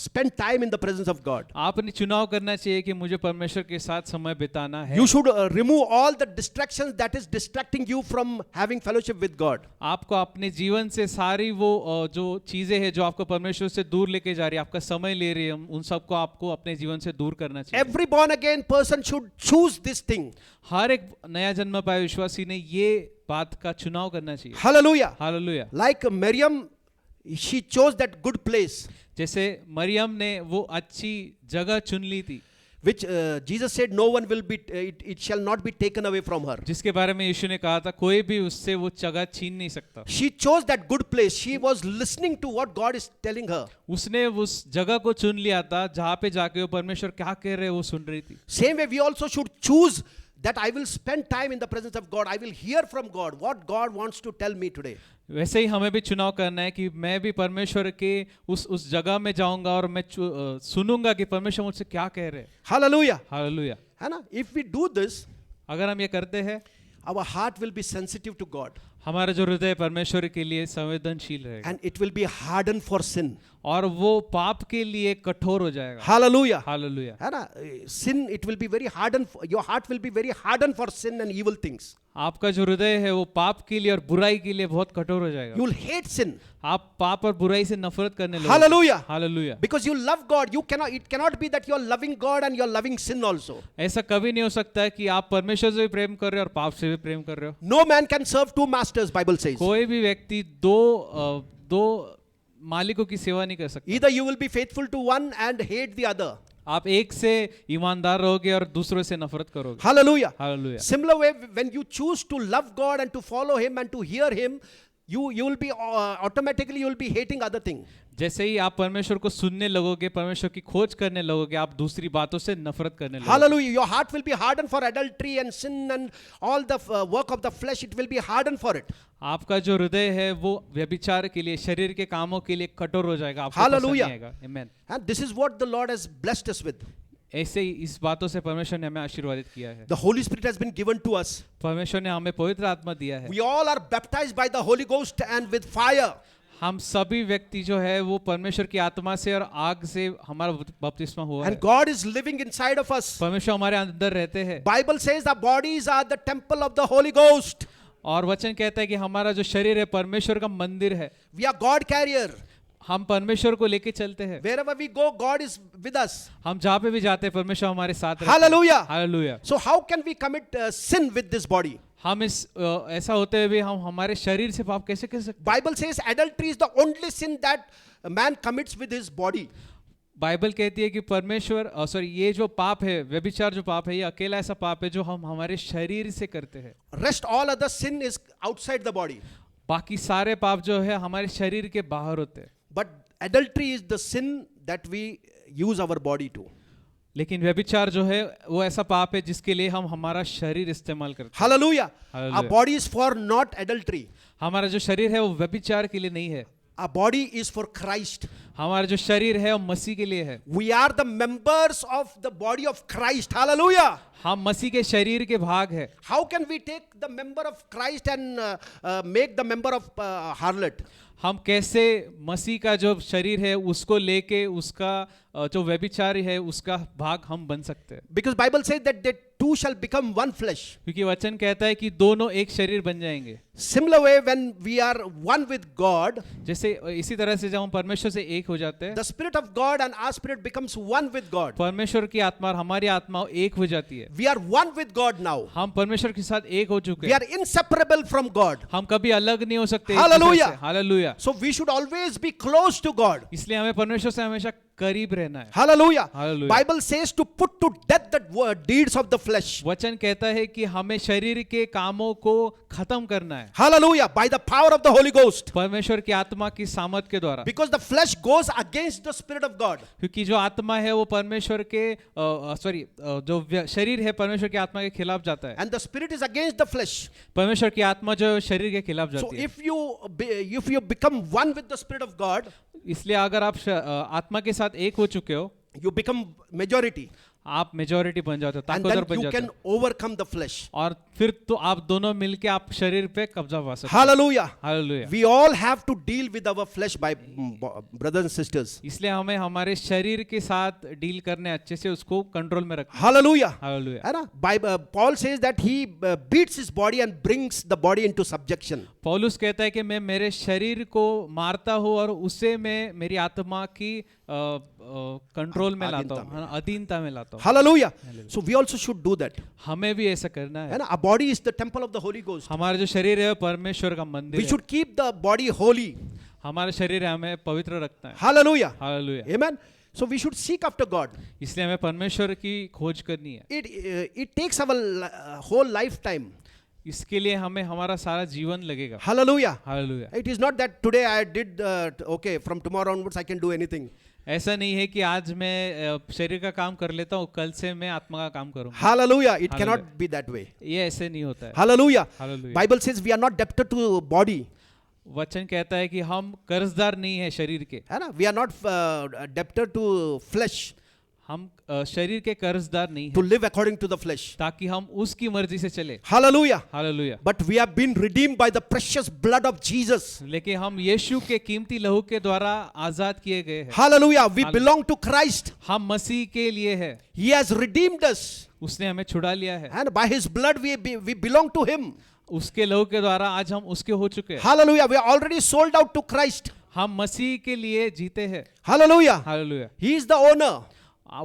spend time in the presence of God. आपने चुनाव करना चाहिए कि मुझे परमेश्वर के साथ समय बिताना है। You should remove all the distractions that is distracting you from having fellowship with God. आपको अपने जीवन से सारी वो जो चीजें हैं जो आपको परमेश्वर से दूर लेके जा रही है, आपका समय ले रही है, उन सबको आपको अपने जीवन से दूर करना चाहिए। Every born again person should choose this thing. हर एक नया जन्म पाए विश्वासी ने ये बात का चुनाव करना चाहिए। Hallelujah. Hallelujah. Like Miriam, she chose that good place, जैसे मरियम ने वो अच्छी जगह चुन ली थी, which Jesus said, no one will be, it shall not be taken away from her. जिसके बारे में यीशु ने कहा था कोई भी उससे वो जगह छीन नहीं सकता। She chose that good place. She was listening to what God is telling her. उसने उस जगह को चुन लिया था जहाँ पे जाके वो परमेश्वर क्या कह रहे हैं वो सुन रही थी। Same way, we also should choose that I will spend time in the presence of God. I will hear from God what God wants to tell me today. वैसे ही हमें भी चुनाव करना है कि मैं भी परमेश्वर के उस जगह में जाऊंगा और मैं सुनूंगा कि परमेश्वर मुझसे क्या कह रहे हैं। Hallelujah. हालेलुया। है ना? If we do this, अगर हम ये करते हैं, our heart will be sensitive to God हमारा जो हृदय परमेश्वर के लिए संवेदनशील रहेगा and it will be hardened for sin. और वो पाप के लिए कठोर हो जाएगा। Hallelujah. हालेलुया। है ना? Sin, it will be very hardened. Your heart will be very hardened for sin and evil things. आपका जो हृदय है वो पाप के लिए और बुराई के लिए बहुत कठोर हो जाएगा। You will hate sin. आप पाप और बुराई से नफरत करने लगोगे। Hallelujah. Hallelujah. Because you love God. It cannot be that you are loving God and you are loving sin also. ऐसा कभी नहीं हो सकता है कि आप परमेश्वर से भी प्रेम कर रहे हो और पाप से भी प्रेम कर रहे हो। No man can serve two masters, Bible says. कोई भी व्यक्ति दो मालिकों की सेवा नहीं कर सकता। Either you will be faithful to one and hate the other. आप एक से ईमानदार रहोगे और दूसरों से नफरत करोगे। Hallelujah. Hallelujah. Similar way, when you choose to love God and to follow Him and to hear Him, you will be automatically you will be hating other things. जैसे ही आप परमेश्वर को सुनने लगोगे, परमेश्वर की खोज करने लगोगे, आप दूसरी बातों से नफरत करने लगोगे। Hallelujah. Your heart will be hardened for adultery and sin and all the work of the flesh. It will be hardened for it. आपका जो हृदय है वो व्यभिचार के लिए, शरीर के कामों के लिए कठोर हो जाएगा। आपको Hallelujah. पसंद नहीं आएगा। Amen। And this is what the Lord has blessed us with. ऐसे ही इस बातों से परमेश्वर ने हमें आशीर्वादित किया है। The Holy Spirit has been given to us. परमेश्वर ने हमें पवित्र आत्मा दिया है। We all are baptized by the Holy Ghost and with fire. हम सभी व्यक्ति जो है वो परमेश्वर की आत्मा से और आग से हमारा बपतिस्मा हुआ है। And God is living inside of us. परमेश्वर हमारे अंदर रहते हैं। Bible says our bodies are the temple of the Holy Ghost. और वचन कहता है कि हमारा जो शरीर है परमेश्वर का मंदिर है। We are God carrier. हम परमेश्वर को लेके चलते हैं। Wherever we go, God is with us. हम जहाँ पे भी जाते हैं परमेश्वर हमारे साथ रहते हैं। Hallelujah. Hallelujah. So how can we commit sin with this body? हम ऐसा होते हुए भी हम हमारे शरीर से पाप कैसे कर सकते हैं? Bible says adultery is the only sin that a man commits with his body. Bible कहती है कि परमेश्वर ये जो पाप है, व्यभिचार जो पाप है, ये अकेला ऐसा पाप है जो हम हमारे शरीर से करते हैं। Rest all other sin is outside the body. बाकी सारे पाप जो है हमारे शरीर के बाहर होते हैं। But adultery is the sin that we use our body to. लेकिन व्यभिचार जो है वो ऐसा पाप है जिसके लिए हम हमारा शरीर इस्तेमाल करते हैं। Hallelujah. Hallelujah. Our body is for not adultery. हमारा जो शरीर है वो व्यभिचार के लिए नहीं है। Our body is for Christ. हमारा जो शरीर है वो मसीह के लिए है। We are the members of the body of Christ. Hallelujah. हम मसीह के शरीर के भाग है। How can we take the member of Christ and make the member of harlot? हम कैसे मसीह का जो शरीर है उसको लेके उसका जो व्यभिचारी है उसका भाग हम बन सकते हैं। Because Bible says that they two shall become one flesh. क्योंकि वचन कहता है कि दोनों एक शरीर बन जाएंगे। Similar way, when we are one with God, जैसे इसी तरह से जब हम परमेश्वर से एक हो जाते हैं, the Spirit of God and our spirit becomes one with God. परमेश्वर की आत्मा और हमारी आत्मा एक हो जाती है। We are one with God now. हम परमेश्वर के साथ एक हो चुके We हैं। are inseparable from God. हम कभी अलग नहीं हो सकते। Hallelujah. Hallelujah. So we should always be close to God. इसलिए हमें परमेश्वर से हमेशा करीब रहना है। Hallelujah. Hallelujah. Bible says to put to death the deeds of the flesh. वचन कहता है कि हमें शरीर के कामों को खत्म करना है। Hallelujah. By the power of the Holy Ghost. परमेश्वर की आत्मा की सामर्थ के द्वारा। Because the flesh goes against the Spirit of God. क्योंकि जो आत्मा है वो परमेश्वर के जो शरीर है परमेश्वर की आत्मा के खिलाफ जाता है। And the Spirit is against the flesh. परमेश्वर की आत्मा जो शरीर के खिलाफ So जाती है। if you become one with the Spirit of God, इसलिए अगर आप आत्मा के साथ एक हो चुके हो, you become majority. आप मेजॉरिटी बन जाते हो, and ताकतवर then बन you जाते can हो, overcome the flesh. और फिर तो आप दोनों मिलके आप शरीर पे कब्जा पा सकते हो। Hallelujah. Hallelujah. We all have to deal with our flesh, by brothers and sisters. इसलिए हमें हमारे शरीर के साथ डील करने अच्छे से उसको कंट्रोल में रखना। Hallelujah. हालेलुया। है ना? Paul says that he beats his body and brings the body into subjection. पौलुस कहता है कि मैं मेरे शरीर को मारता हूँ और उसे मैं मेरी आत्मा की कंट्रोल में लाता हूँ, हाँ, अधीनता में लाता हूँ। Hallelujah. So we also should do that. हमें भी ऐसा करना है है। ना? Our body is the temple of the Holy Ghost. हमारा जो शरीर है परमेश्वर का मंदिर We है। should keep the body holy. हमारा शरीर हमें पवित्र रखता है। Hallelujah. Hallelujah. Amen. So we should seek after God. इसलिए हमें परमेश्वर की खोज करनी है। It takes our whole lifetime. इसके लिए हमें हमारा सारा जीवन लगेगा। Hallelujah. Hallelujah. It is not that today I did, okay, from tomorrow onwards I can do anything. ऐसा नहीं है कि आज मैं शरीर का काम कर लेता हूँ, कल से मैं आत्मा का काम करूँगा। Hallelujah. It Hallelujah. cannot be that way. ये ऐसे नहीं होता है। Hallelujah. Hallelujah. Bible says we are not debtor to body. वचन कहता है कि हम कर्जदार नहीं है शरीर के, है ना? We are not debtor to flesh हम शरीर के कर्जदार नहीं to है live according to the flesh. ताकि हम उसकी मर्जी से चले। Hallelujah. Hallelujah. But we have been redeemed by the precious blood of Jesus. लेकिन हम यीशु के कीमती लहू के द्वारा आजाद किए गए हैं। Hallelujah. We Hallelujah. belong to Christ. हम मसीह के लिए है, He has redeemed us. उसने हमें छुड़ा लिया है, And by His blood we belong to Him. उसके लहू के द्वारा आज हम उसके हो चुके हैं। Hallelujah. We are already sold out to Christ. हम मसीह के लिए जीते हैं। Hallelujah. Hallelujah. He is the owner.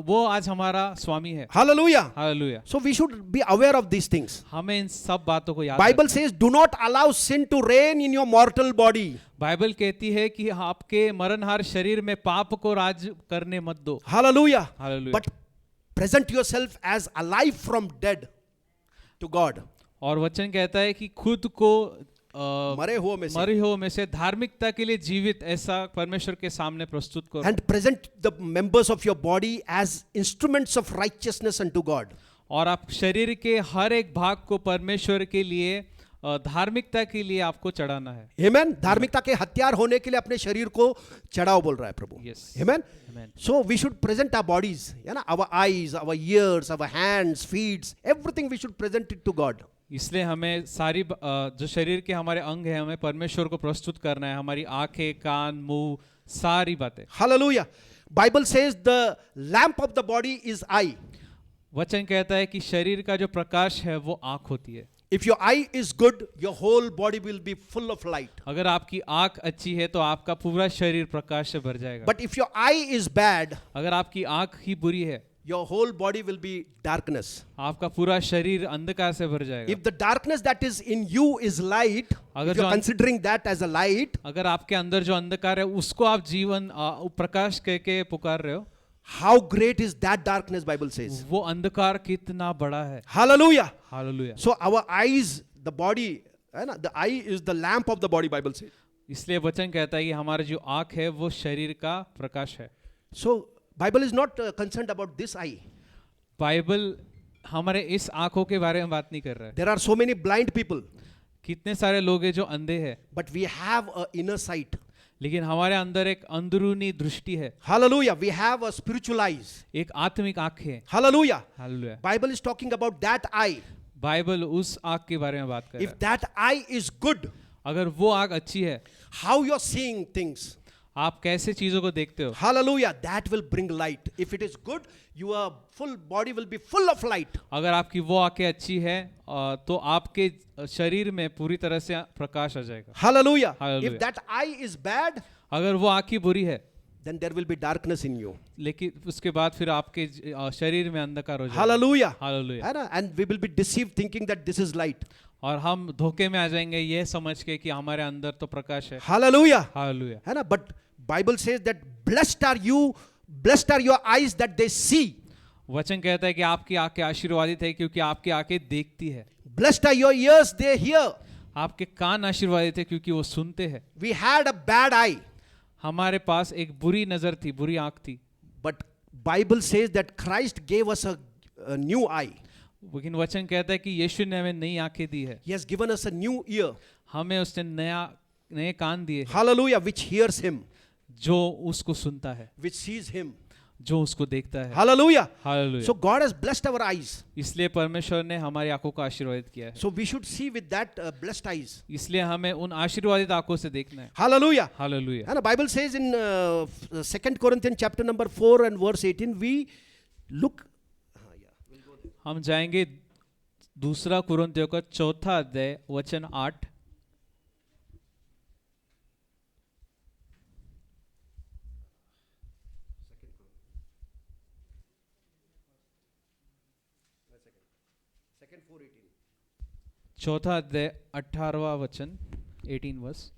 वो आज हमारा स्वामी है। Hallelujah. Hallelujah. So we should be aware of these things. हमें इन सब बातों को याद Bible रखना। says, do not allow sin to reign in your mortal body. Bible कहती है कि आपके मरणहार शरीर में पाप को राज करने मत दो। Hallelujah. Hallelujah. But present yourself as alive from dead to God. और वचन कहता है कि खुद को मरे हुओं में से धार्मिकता के लिए जीवित ऐसा परमेश्वर के सामने प्रस्तुत करो। and present the members of your body as instruments of righteousness unto God. और आप शरीर के हर एक भाग को परमेश्वर के लिए धार्मिकता के लिए आपको चढ़ाना है। Amen. धार्मिकता के हथियार होने के लिए अपने शरीर को चढ़ाओ बोल रहा है प्रभु। Yes. Amen. Amen. So we should present our bodies, है ना? Our eyes, our ears, our hands, feet, everything we should present it to God. इसलिए हमें सारी जो शरीर के हमारे अंग हैं हमें परमेश्वर को प्रस्तुत करना है। हमारी आंखें, कान, मुंह, सारी बातें। Hallelujah. Bible says the lamp of the body is eye. वचन कहता है कि शरीर का जो प्रकाश है वो आंख होती है। If your eye is good, your whole body will be full of light. अगर आपकी आंख अच्छी है तो आपका पूरा शरीर प्रकाश से भर जाएगा। But if your eye is bad, अगर आपकी आंख ही बुरी है your whole body will be darkness. आपका पूरा शरीर अंधकार से भर जाएगा। If the darkness that is in you is light, अगर if you're जो considering that as a light, अगर आपके अंदर जो अंधकार है उसको आप जीवन प्रकाश कह के पुकार रहे हो, how great is that darkness, Bible says. वो अंधकार कितना बड़ा है। Hallelujah. Hallelujah. So our eyes, the body, है ना? The eye is the lamp of the body, Bible says. इसलिए वचन कहता है कि हमारी जो आंख है वो शरीर का प्रकाश है। So Bible is not concerned about this eye. Bible हमारे इस आंखों के बारे में बात नहीं कर रहा है। There are so many blind people, कितने सारे लोग हैं जो अंधे हैं, but we have a inner sight. लेकिन हमारे अंदर एक अंदरूनी दृष्टि है, Hallelujah. We have a spiritual eyes. एक आत्मिक आंख है। Hallelujah. Hallelujah. Bible is talking about that eye. Bible उस आंख के बारे में बात कर रहा If है। that eye is good, अगर वो आंख अच्छी है, how you're seeing things. आप कैसे चीजों को देखते हो, Hallelujah. That will bring light. If it is good, your full body will be full of light. अगर आपकी वो आंखें अच्छी है तो आपके शरीर में पूरी तरह से प्रकाश आ जाएगा। Hallelujah. Hallelujah. If that eye is bad, अगर वो आंख ही बुरी है then there will be darkness in you. लेकिन उसके बाद फिर आपके शरीर में अंधकार हो जाएगा। Hallelujah. हालेलुया। है ना? And we will be deceived thinking that this is light. और हम धोखे में आ जाएंगे ये समझ के कि हमारे अंदर तो प्रकाश है। Hallelujah. हालेलुया। है ना? But Bible says that blessed are your eyes that they see. वचन कहता है कि आपकी आंखें आशीर्वादित है क्योंकि आपकी आंखें देखती है। Blessed are your ears, they hear. आपके कान आशीर्वादित है क्योंकि वो सुनते हैं। We had a bad eye, हमारे पास एक बुरी नजर थी, बुरी आंख थी, but Bible says that Christ gave us a new eye. लेकिन वचन कहता है कि यीशु ने हमें नई आंखें दी है, He has given us a new ear. हमें उसने नए कान दिए हैं, Hallelujah, which hears him, जो उसको सुनता है, which sees him. जो उसको देखता है। Hallelujah. Hallelujah. So God has blessed our eyes. इसलिए परमेश्वर ने हमारी आंखों को आशीर्वादित किया है। So we should see with that blessed eyes. इसलिए हमें उन आशीर्वादित आंखों से देखना है। Hallelujah. Hallelujah. And the Bible says in 2 Corinthians chapter number 4 and verse 18, we look. हम जाएंगे दूसरा कुरिन्थियों का 4 अध्याय वचन 8। चौथा अध्याय 18वां वचन 18 verse.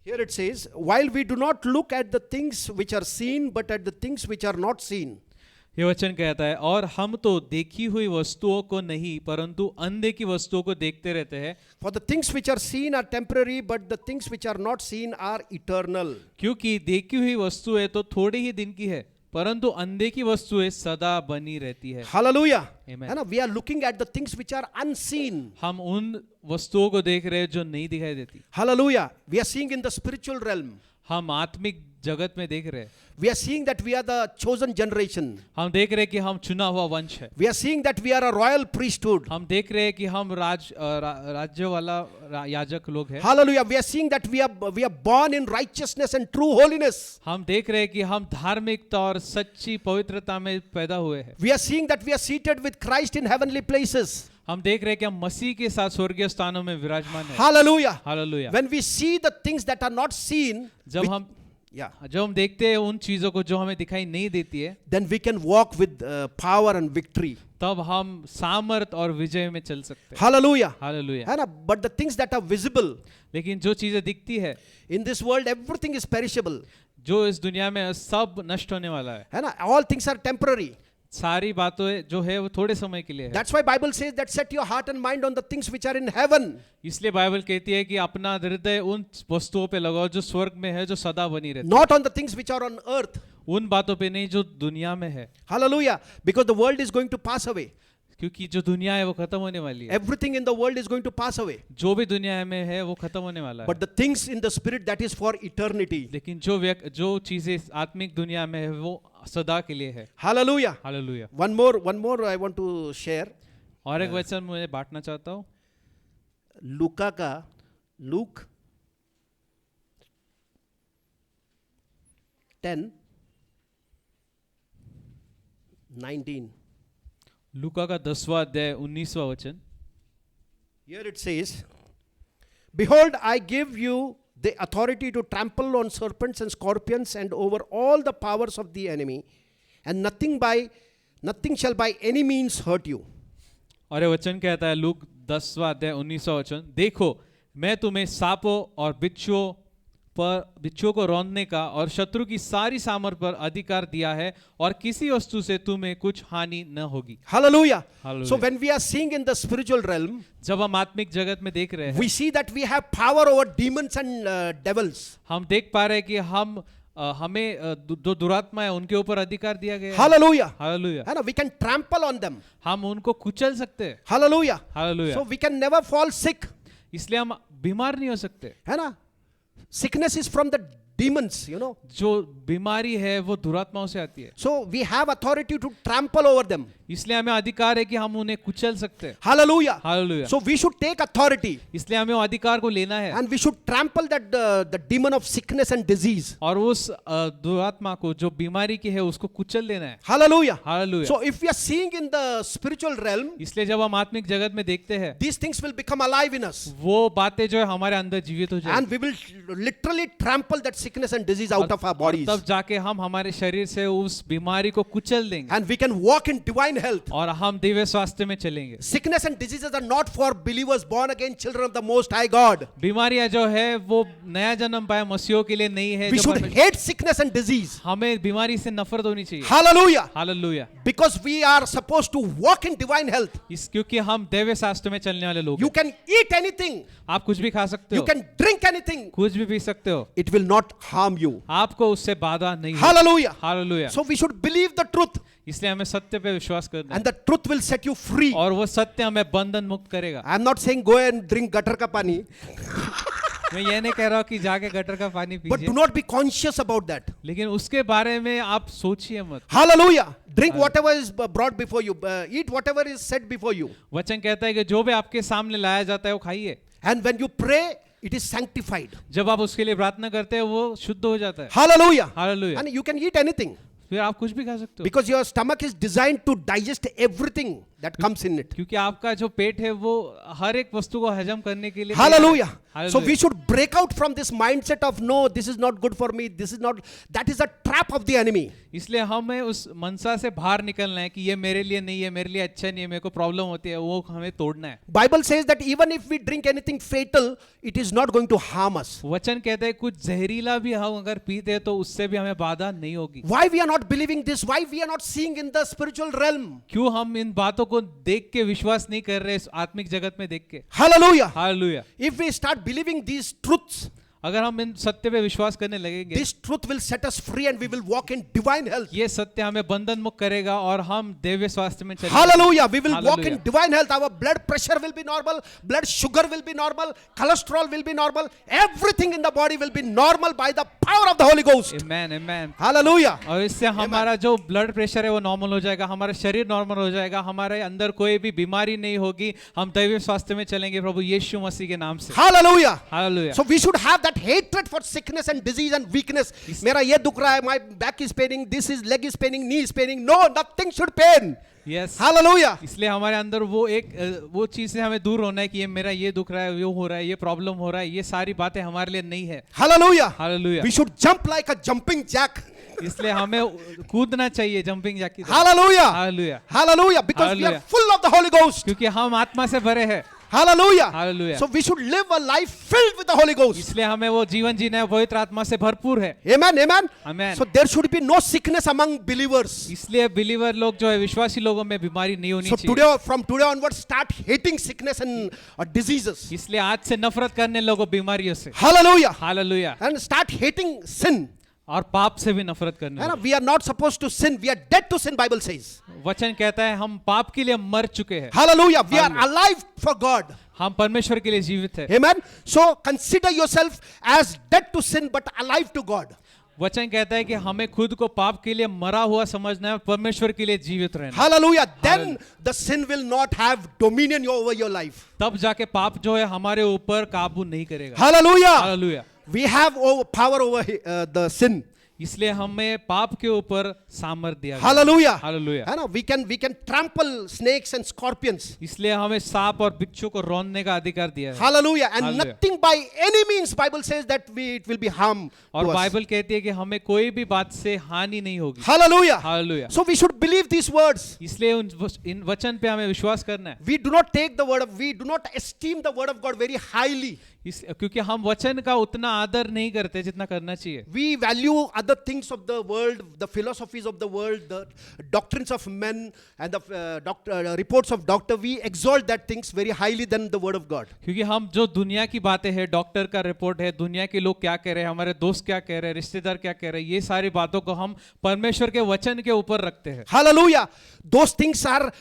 Here it says, while we do not look at the things which are seen, but at the things which are not seen. ये वचन कहता है, और हम तो देखी हुई वस्तुओं को नहीं परंतु अनदेखी वस्तुओं को देखते रहते हैं। For the things which are seen are temporary, but the things which are not seen are eternal. क्योंकि देखी हुई वस्तुएं तो थोड़े ही दिन की है परंतु अनदेखी वस्तुएं सदा बनी रहती है। Hallelujah. Amen. है ना? We are looking at the things which are unseen. हम उन वस्तुओं को देख रहे हैं जो नहीं दिखाई देती। Hallelujah. We are seeing in the spiritual realm. हम आत्मिक जगत में देख रहे हैं। We are seeing that we are the chosen generation. हम देख रहे हैं कि हम चुना हुआ वंश है। We are seeing that we are a royal priesthood. हम देख रहे हैं कि हम राज्य वाला याजक लोग हैं। Hallelujah. We are seeing that we are born in righteousness and true holiness. हम देख रहे हैं कि हम धार्मिकता और सच्ची पवित्रता में पैदा हुए हैं। We are seeing that we are seated with Christ in heavenly places. हम देख रहे हैं कि हम मसीह के साथ स्वर्गीय स्थानों में विराजमान हैं। Hallelujah. Hallelujah. When we see the things that are not seen, जब हम देखते हैं उन चीजों को जो हमें दिखाई नहीं देती है, then we can walk with power and victory. तब हम सामर्थ और विजय में चल सकते हैं। Hallelujah. हालेलुया। है ना? But the things that are visible, लेकिन जो चीजें दिखती है, in this world everything is perishable. जो इस दुनिया में सब नष्ट होने वाला है। है ना? All things are temporary. सारी बातें जो है वो थोड़े समय के लिए है। That's why Bible says that set your heart and mind on the things which are in heaven. इसलिए बाइबल कहती है कि अपना हृदय उन वस्तुओं पे लगाओ जो स्वर्ग में है, जो सदा बनी रहती है। Not on the things which are on earth. उन बातों पे नहीं जो दुनिया में है। Hallelujah. Because the world is going to pass away. क्योंकि जो दुनिया है वो खत्म होने वाली है। Everything in the world is going to pass away. जो भी दुनिया में है वो खत्म होने वाला है। But the things in the spirit, that is for eternity. लेकिन जो चीजें आत्मिक दुनिया में है वो सदा के लिए है। Hallelujah. Hallelujah. One more I want to share. और एक वचन मुझे बांटना चाहता हूँ। Luke 10:19. लूका का 10वां अध्याय 19वां वचन। Here it says, behold, I give you the authority to trample on serpents and scorpions and over all the powers of the enemy, and nothing shall by any means hurt you. और ये वचन कहता है look 10वां अध्याय 19वां वचन, देखो मैं तुम्हें सांपों और बिच्छुओं को रौंदने का और शत्रु की सारी सामर्थ पर अधिकार दिया है और किसी वस्तु से तुम्हें कुछ हानि न होगी। Hallelujah. Hallelujah. So when we are seeing in the spiritual realm, जब हम आत्मिक जगत में देख रहे हैं, we see that we have power over demons and devils. हम देख पा रहे हैं कि हमें जो दुरात्मा है उनके ऊपर अधिकार दिया गया है। Hallelujah. हालेलुया। है ना? We can trample on them. हम उनको कुचल सकते हैं। Hallelujah. Hallelujah. So we can never fall sick. इसलिए हम बीमार नहीं हो सकते। है ना? Sickness is from the demons, you know. जो बीमारी है वो दुरात्माओं से आती है। So we have authority to trample over them. इसलिए हमें अधिकार है कि हम उन्हें कुचल सकते हैं। Hallelujah. Hallelujah. So we should take authority इसलिए हमें वो अधिकार को लेना है and we should trample that the demon of sickness and disease. और उस दुरात्मा को जो बीमारी की है उसको कुचल लेना है। Hallelujah. Hallelujah. So if we are seeing in the spiritual realm, इसलिए जब हम आत्मिक जगत में देखते हैं, these things will become alive in us, वो बातें जो है हमारे अंदर जीवित हो and जाएंगी। we will literally trample that sickness and disease out of our bodies, तब जाके हम हमारे शरीर से उस बीमारी को कुचल देंगे and we can walk in divine health. और हम दिव्य स्वास्थ्य में चलेंगे। Sickness and diseases are not for believers born again children of the Most High God. बीमारियां जो है वो नया जन्म पाए मसीहों के लिए नहीं है। We जो should परमेश्वर- hate sickness and disease. हमें बीमारी से नफरत होनी चाहिए। Hallelujah. Hallelujah. Because we are supposed to walk in divine health. क्योंकि हम दिव्य शास्त्र में चलने वाले लोग You हैं। can eat anything, आप कुछ भी खा सकते you हो, can drink anything, कुछ भी पी सकते हो, it will not harm you. आपको उससे बाधा नहीं है। Hallelujah. Hallelujah. So we should believe the truth, इसलिए हमें सत्य पे विश्वास करना है and the truth will set you free. और वो सत्य हमें बंधन मुक्त करेगा। I am not saying go and drink gutter ka pani. मैं ये नहीं कह रहा हूँ कि जाके गटर का पानी But पीजिए, do not be conscious about that. लेकिन उसके बारे में आप सोचिए मत। Hallelujah. Drink whatever is brought before you. Eat whatever is set before you. वचन कहता है कि जो भी आपके सामने लाया जाता है वो खाइए। And when you pray, it is sanctified. जब आप उसके लिए प्रार्थना करते हैं वो शुद्ध हो जाता है। Hallelujah. Hallelujah. And you can eat anything फिर आप कुछ भी खा सकते हो, because your stomach is designed to digest everything that comes in it. क्योंकि आपका जो पेट है वो हर एक वस्तु को हजम करने के लिए Hallelujah. Hallelujah. So we should break out from this mindset of no, this is not good for me. This is not. That is a trap of the enemy. इसलिए हमें उस मनसा से बाहर निकलना है कि ये मेरे लिए नहीं है, मेरे लिए अच्छा नहीं है, मेरे को प्रॉब्लम होती है, वो हमें तोड़ना है। Bible says that even if we drink anything fatal, it is not going to harm us. वचन कहता है कुछ जहरीला भी हम अगर पीते हैं तो उससे भी हमें बाधा नहीं होगी। Why we are not believing this? Why we are not seeing in the spiritual realm? क्यों हम इन बातों को देख के विश्वास नहीं कर रहे इस आत्मिक जगत में देख के? Hallelujah. Hallelujah. If we start believing these truths, अगर हम इन सत्य पे विश्वास करने लगेंगे, this truth will set us free and we will walk in divine health. ये सत्य हमें बंधन मुक्त करेगा और हम दिव्य स्वास्थ्य में चलेंगे। Hallelujah. We will walk in Hallelujah. divine health. Our blood pressure will be normal. Blood sugar will be normal. Cholesterol will be normal. Everything in the body will be normal by the power of the Holy Ghost. Amen, amen. Hallelujah. और इससे हमारा जो blood pressure है वो normal हो जाएगा, हमारा शरीर नॉर्मल हो जाएगा, हमारे अंदर कोई भी बीमारी नहीं होगी, हम दैवीय स्वास्थ्य में चलेंगे प्रभु यीशु मसीह के नाम से। Hallelujah. Hallelujah. So we should have that hatred for sickness and disease and weakness. मेरा ये दुख रहा है, my back is paining, this is leg is paining, knee is paining. No, nothing should pain. Yes, Hallelujah. इसलिए हमारे अंदर वो चीज से हमें दूर होना है कि ये मेरा ये दुख रहा है, ये हो रहा है, ये प्रॉब्लम हो रहा है, ये सारी बातें हमारे लिए नहीं है। Hallelujah. Hallelujah. We should jump like a jumping jack. इसलिए हमें कूदना चाहिए जंपिंग जैक की तरह। Hallelujah. Hallelujah. Hallelujah. Because we are Hallelujah. full of the Holy Ghost. क्योंकि हम आत्मा से भरे हैं। Hallelujah. Hallelujah. So we should live a life filled with the Holy Ghost. इसलिए हमें वो जीवन जीना है पवित्र आत्मा से भरपूर है। Amen. Amen. Amen. So there should be no sickness among believers. इसलिए बिलीवर लोग जो है विश्वासी लोगों में बीमारी नहीं होनी So चाहिए। today, from today onwards, start hating sickness and diseases. इसलिए आज से नफरत करने लोगों बीमारियों से। Hallelujah. Hallelujah. And start hating sin. और पाप से भी नफरत करने है ना? लगो। We are not supposed to sin. We are dead to sin, Bible says. वचन कहता है हम पाप के लिए मर चुके हैं, Hallelujah. We are Hallelujah. alive for God. हम परमेश्वर के लिए जीवित है। Amen. So consider yourself as dead to sin but alive to God. वचन कहता है कि हमें खुद को पाप के लिए मरा हुआ समझना है, परमेश्वर के लिए जीवित रहना। Hallelujah. Then Hallelujah. the sin will not have dominion over your life. तब जाके पाप जो है हमारे ऊपर काबू नहीं करेगा। Hallelujah. Hallelujah. We have power over the sin. इसलिए हमें पाप के ऊपर सामर्थ दिया गया। Hallelujah. हालेलुया। है ना? We can trample snakes and scorpions. इसलिए हमें सांप और बिच्छू को रौंदने का अधिकार दिया है। Hallelujah. And Hallelujah. nothing by any means, Bible says that it will be harm और to us. बाइबल कहती है कि हमें कोई भी बात से हानि नहीं होगी। Hallelujah. Hallelujah. So we should believe these words. इसलिए इन वचन पे हमें विश्वास करना है। We do not take the word of, we do not esteem the word of God very highly. क्योंकि हम वचन का उतना आदर नहीं करते जितना करना चाहिए। We value other things of the world, the philosophies of the world, the doctrines of men, and the reports of doctor. We exalt that things very highly than the word of God. क्योंकि हम जो दुनिया की बातें हैं, doctor का report है, दुनिया के लोग क्या कह रहे हैं, हमारे दोस्त क्या कह रहे हैं, रिश्तेदार क्या कह रहे हैं, ये सारी बातों को हम परमेश्वर के वचन के ऊपर रखते हैं। Hallelujah. Those things are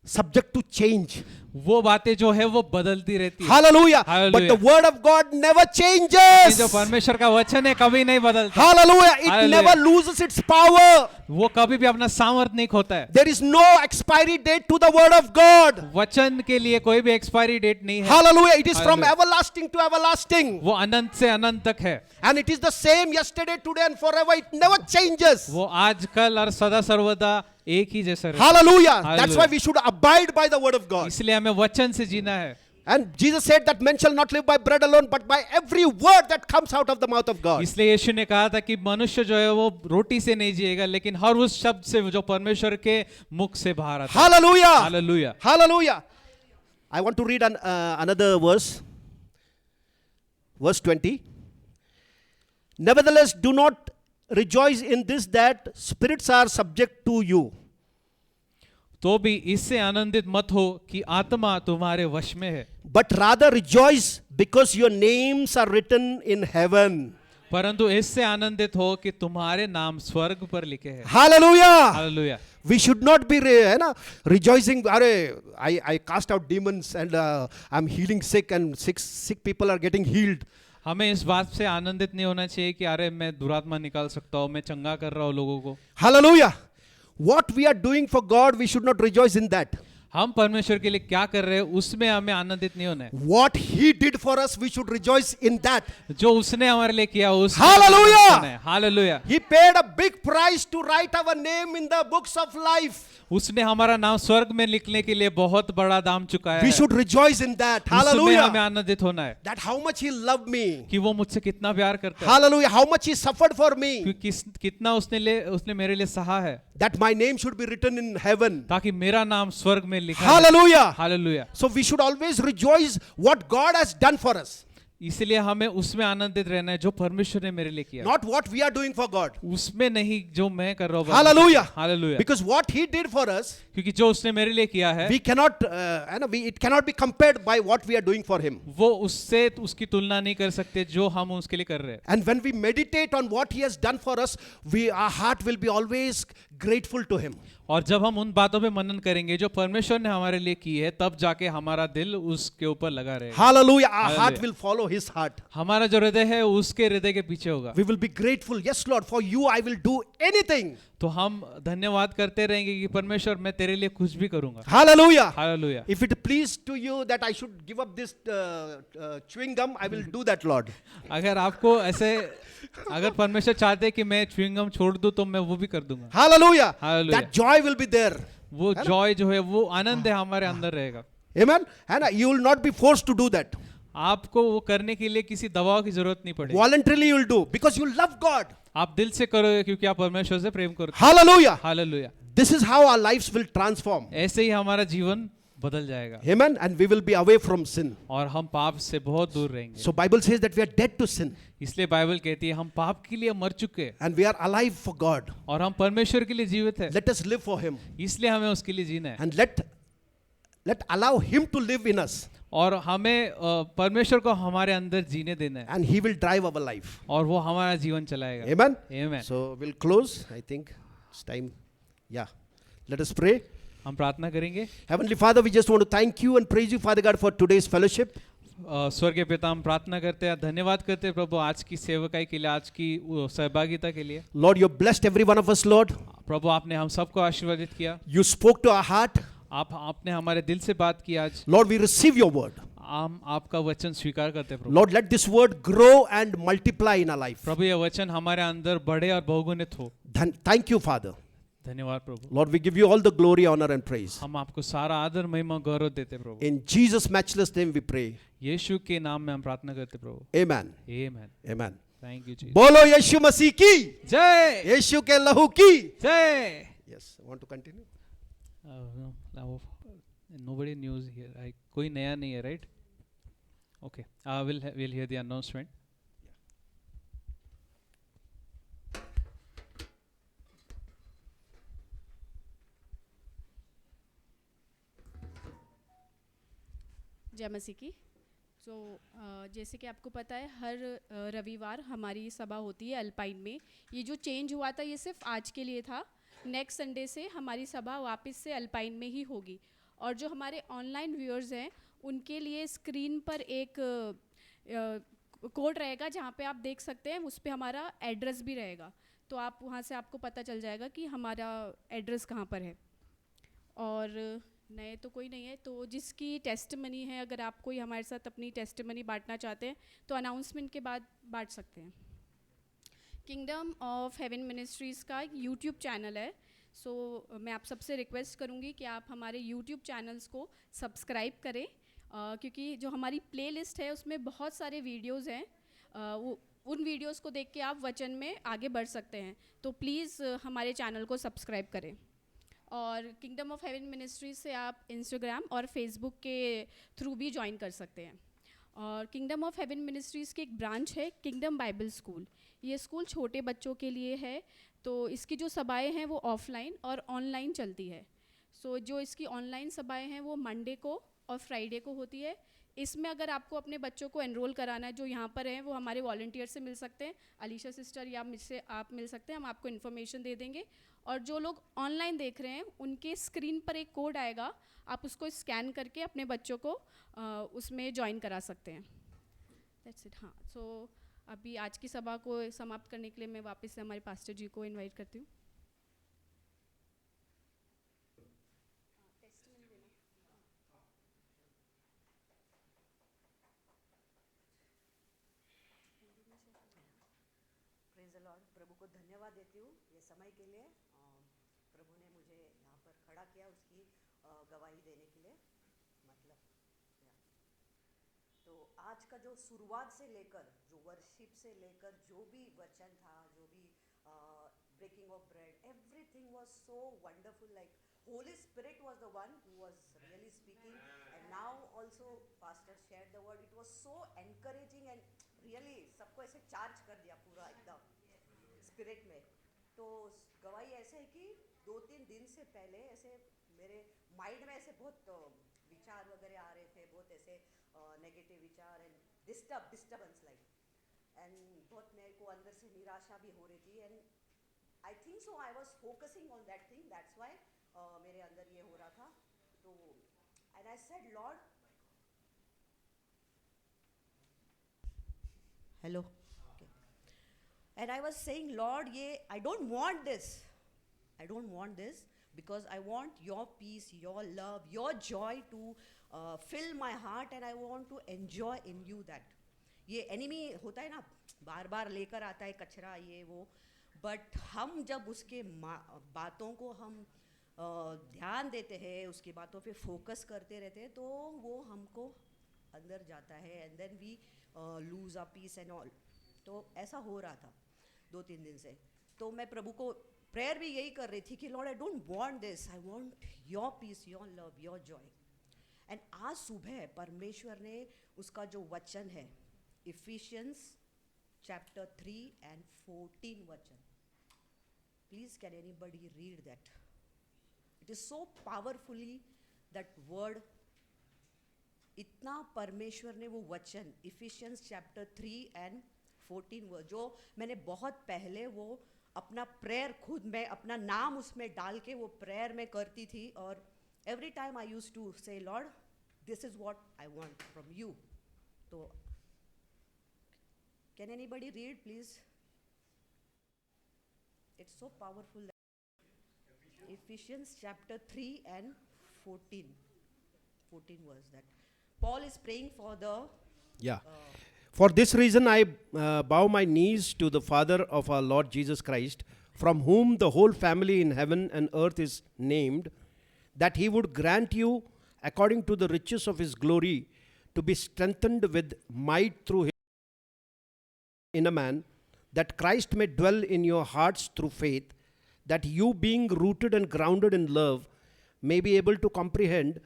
subject to change. वो बातें जो है वो बदलती रहती है। Hallelujah. But Hallelujah. the word of God never ये changes. जो परमेश्वर का वचन है कभी नहीं बदलता। Hallelujah. It Hallelujah. never loses its power. वो कभी भी अपना सामर्थ नहीं खोता है। There is no expiry date to the word of God. वचन के लिए कोई भी एक्सपायरी डेट नहीं है। Hallelujah. It is from Hallelujah. everlasting to everlasting. वो अनंत से अनंत तक है। And it is the same yesterday, today, and forever. It never changes. वो आज कल और सदा सर्वदा एक ही जैसा रहता है। Hallelujah. That's Hallelujah. why we should abide by the word of God. इसलिए हमें वचन से जीना है। And Jesus said that men shall not live by bread alone, but by every word that comes out of the mouth of God. इसलिए यीशु ने कहा था कि मनुष्य जो है वो रोटी से नहीं जिएगा, लेकिन हर उस शब्द से जो परमेश्वर के मुख से बाहर आता है। Hallelujah. Hallelujah. Hallelujah. I want to read another verse. Verse 20. Nevertheless, do not rejoice in this that spirits are subject to you. तो भी इससे आनंदित मत हो कि आत्मा तुम्हारे वश में है, But rather rejoice because your names are written in heaven. परंतु इससे आनंदित हो कि तुम्हारे नाम स्वर्ग पर लिखे हैं। Hallelujah. Hallelujah. We should not be rejoicing. I cast out demons and I'm healing sick and sick people are getting healed. हमें इस बात से आनंदित नहीं होना चाहिए कि अरे मैं दुरात्मा निकाल सकता हूँ, मैं चंगा कर रहा हूँ लोगों को। Hallelujah. What we are doing for God, we should not rejoice in that. हम परमेश्वर के लिए क्या कर रहे हैं उसमें हमें आनंदित नहीं होना है। What He did for us, we should rejoice in that. जो उसने हमारे लिए किया उस Hallelujah! Hallelujah. He paid a big price to write our name in the books of life. उसने हमारा नाम स्वर्ग में लिखने के लिए बहुत बड़ा दाम चुकाया We है। should rejoice in that. उसमें हमें Hallelujah. आनंदित होना है That how much He loved me. कि वो मुझसे कितना प्यार करता है, Hallelujah. How much He suffered for me. कि कितना उसने मेरे लिए सहा है, That my name should be written in heaven. ताकि मेरा नाम स्वर्ग में लिखा है। Hallelujah. Hallelujah. So we should always rejoice what God has done for us. इसलिए हमें उसमें आनंदित रहना है जो परमेश्वर ने मेरे लिए किया, Not what we are doing for God. उसमें नहीं जो मैं कर रहा हूँ। Hallelujah. Hallelujah. Because what He did for us, क्योंकि जो उसने मेरे लिए किया है we cannot, it cannot be compared by what we are doing for Him. वो उससे उसकी तुलना नहीं कर सकते जो हम उसके लिए कर रहे हैं। And when we meditate on what He has done for us, our heart will be always grateful to Him. और जब हम उन बातों पे मनन करेंगे जो परमेश्वर ने हमारे लिए की है, तब जाके हमारा दिल उसके ऊपर लगा रहेगा। Hallelujah. Our Hallelujah. heart will follow His heart. हमारा जो हृदय है उसके हृदय के पीछे होगा। We will be grateful. Yes, Lord, for you I will do anything. तो हम धन्यवाद करते रहेंगे कि परमेश्वर मैं तेरे लिए कुछ भी करूंगा। Hallelujah. Hallelujah. If it pleased to you that I should give up this chewing gum, I will do that, Lord. अगर आपको ऐसे, अगर परमेश्वर चाहते कि मैं च्युइंग गम छोड़ दूं तो मैं वो भी कर दूंगा। Hallelujah. Hallelujah. That joy will be there. वो जॉय जो है वो आनंद है हमारे अंदर रहेगा। Amen. And you will not be forced to do that. आपको वो करने के लिए किसी दबाव की जरूरत नहीं पड़ेगी। Voluntarily you will do because you love God. आप दिल से करोगे क्योंकि आप परमेश्वर से प्रेम करते Hallelujah. हैं। Hallelujah. This is how our lives will transform. ऐसे ही हमारा जीवन बदल जाएगा Amen. And we will be away from sin. और हम पाप से बहुत दूर रहेंगे। So Bible says that we are dead to sin इसलिए बाइबल कहती है हम पाप के लिए मर चुके हैं and we are alive for God. और हम परमेश्वर के लिए जीवित हैं। Let us live for Him इसलिए हमें उसके लिए जीना है and let allow Him to live in us और हमें परमेश्वर को हमारे अंदर जीने देना है and He will drive our life. और वो हमारा जीवन चलाएगा। Amen. Amen. So we'll close. I think it's time. Yeah. Let us pray. हम प्रार्थना करेंगे। Heavenly Father, we just want to thank you and praise you, Father God, for today's fellowship. स्वर्गीय पिता, हम प्रार्थना करते हैं, धन्यवाद करते हैं प्रभु आज की सेवकाई के लिए, आज की सहभागिता के लिए। Lord, you blessed every one of us, Lord. प्रभु आपने हम सबको आशीर्वादित किया, You spoke to our heart. आपने हमारे दिल से बात की आज। Lord, we receive your word. हम आपका वचन स्वीकार करते हैं प्रभु। Lord, let this word grow and multiply in our life. प्रभु ये वचन हमारे अंदर बढ़े और बहुगुणित हो। Thank you, Father. धन्यवाद प्रभु। Lord, we give you all the glory, honor, and praise. हम आपको सारा आदर महिमा गौरव देते हैं प्रभु। In Jesus' matchless name we pray. यीशु के नाम में हम प्रार्थना करते हैं प्रभु। Amen. Amen. Amen. Thank you जी। बोलो यीशु मसीह की, जय यीशु के लहू की। जय। Yes, want to continue? Nobody news here. कोई नया नहीं है, right? Okay. We'll hear the announcement. जय मसीह की। जैसे कि आपको पता है हर रविवार हमारी सभा होती है अल्पाइन में। ये जो चेंज हुआ था ये सिर्फ आज के लिए था। नेक्स्ट संडे से हमारी सभा वापस से अल्पाइन में ही होगी। और जो हमारे ऑनलाइन व्यूअर्स हैं उनके लिए स्क्रीन पर एक कोड रहेगा जहाँ पे आप देख सकते हैं, उस पर हमारा एड्रेस भी रहेगा। तो आप वहाँ से आपको पता चल जाएगा कि हमारा एड्रेस कहाँ पर है। और नए तो कोई नहीं है, तो जिसकी टेस्टमनी है, अगर आप कोई हमारे साथ अपनी टेस्टमनी बांटना चाहते हैं तो अनाउंसमेंट के बाद बांट सकते हैं। किंगडम ऑफ हेवन मिनिस्ट्रीज़ का यूट्यूब चैनल है। मैं आप सबसे रिक्वेस्ट करूँगी कि आप हमारे यूट्यूब चैनल्स को सब्सक्राइब करें, क्योंकि जो हमारी प्लेलिस्ट है उसमें बहुत सारे वीडियोज़ हैं। उन वीडियोज़ को देख के आप वचन में आगे बढ़ सकते हैं। तो प्लीज़ हमारे चैनल को सब्सक्राइब करें। और किंगडम ऑफ हेवन मिनिस्ट्रीज से आप इंस्टाग्राम और फेसबुक के थ्रू भी ज्वाइन कर सकते हैं। और किंगडम ऑफ हेवन मिनिस्ट्रीज़ की एक ब्रांच है किंगडम बाइबल स्कूल। ये स्कूल छोटे बच्चों के लिए है। तो इसकी जो सभाएं हैं वो ऑफलाइन और ऑनलाइन चलती है। जो इसकी ऑनलाइन सभाएं हैं वो मंडे को और फ्राइडे को होती है। इसमें अगर आपको अपने बच्चों को एनरोल कराना है, जो यहाँ पर हैं वो हमारे वॉलंटियर से मिल सकते हैं, अलीशा सिस्टर या मुझसे आप मिल सकते हैं, हम आपको इन्फॉर्मेशन दे देंगे। और जो लोग ऑनलाइन देख रहे हैं उनके स्क्रीन पर एक कोड आएगा, आप उसको स्कैन करके अपने बच्चों को उसमें ज्वाइन करा सकते हैं। That's it. हाँ, सो अभी आज की सभा को समाप्त करने के लिए मैं वापस से हमारे पास्टर जी को इनवाइट करती हूँ। Praise the Lord. प्रभु को धन्यवाद देती हूँ ये समय के लिए। प्रभु ने मुझे यहाँ पर खड़ा किया उसकी गवाही देने के लिए। मतलब तो आज का जो शुरुआत से लेकर जो वर्शिप से लेकर जो भी वचन था, जो भी breaking of bread, everything was so wonderful. Like holy spirit was the one who was really speaking, and now also pastor shared the word. It was so encouraging and really सबको ऐसे चार्ज कर दिया पूरा एकदम spirit में। तो गवाही ऐसे है कि 2-3 दिन से पहले ऐसे मेरे माइंड में ऐसे बहुत विचार वगैरह आ रहे थे, बहुत ऐसे नेगेटिव विचार एंड डिस्टर्बेंस लाइक, एंड बहुत मेरे को अंदर से निराशा भी हो रही थी। And I think so I was focusing on that thing, that's why मेरे अंदर ये हो रहा था। तो and I said Lord, hello, and I was saying, Lord, I don't want this. I don't want this because I want your peace, your love, your joy to fill my heart, and I want to enjoy in you that. ये enemy होता है ना, बार बार लेकर आता है कचरा ये वो, बट हम जब उसके बातों को हम ध्यान देते हैं, उसकी बातों पे फोकस करते रहते हैं, तो वो हमको अंदर जाता है, and then we lose our peace and all. तो ऐसा हो रहा था 2-3 दिन से। तो मैं प्रभु को प्रेयर भी यही कर रही थी कि lord I don't want this, I want your peace, your love, your joy. And आज सुबह परमेश्वर ने उसका जो वचन है इफिशियंस चैप्टर 3 and 14 वचन, please can anybody read that? It is so powerfully that word. इतना परमेश्वर ने वो वचन इफिशियंस चैप्टर 3 and 14 वर्ड, जो मैंने बहुत पहले वो अपना प्रेयर खुद में अपना नाम उसमें डाल के वो प्रेयर में करती थी, और every time I use to say Lord this is what I want from you. तो can anybody read please? It's so powerful. Ephesians chapter 3 and 14 verse, that Paul is praying for the Yeah. For this reason, I bow my knees to the Father of our Lord Jesus Christ, from whom the whole family in heaven and earth is named, that he would grant you, according to the riches of his glory, to be strengthened with might through his inner man, that Christ may dwell in your hearts through faith, that you, being rooted and grounded in love, may be able to comprehend